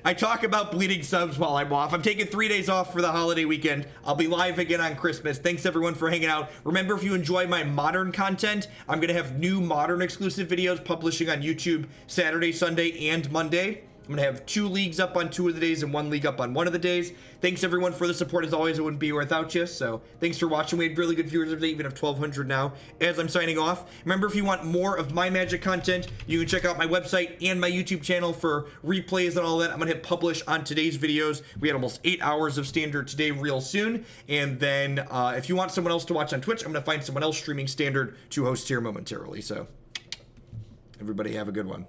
I talk about bleeding subs while I'm off. I'm taking 3 days off for the holiday weekend. I'll be live again on Christmas. Thanks everyone for hanging out. Remember, if you enjoy my modern content, I'm gonna have new modern exclusive videos publishing on YouTube Saturday, Sunday, and Monday. I'm gonna have 2 leagues up on 2 of the days and 1 league up on 1 of the days. Thanks everyone for the support. As always, it wouldn't be without you. So thanks for watching. We had really good viewers today, even at 1,200 now. As I'm signing off, remember, if you want more of my Magic content, you can check out my website and my YouTube channel for replays and all that. I'm gonna hit publish on today's videos. We had almost 8 hours of Standard today real soon. And then if you want someone else to watch on Twitch, I'm gonna find someone else streaming Standard to host here momentarily. So everybody have a good one.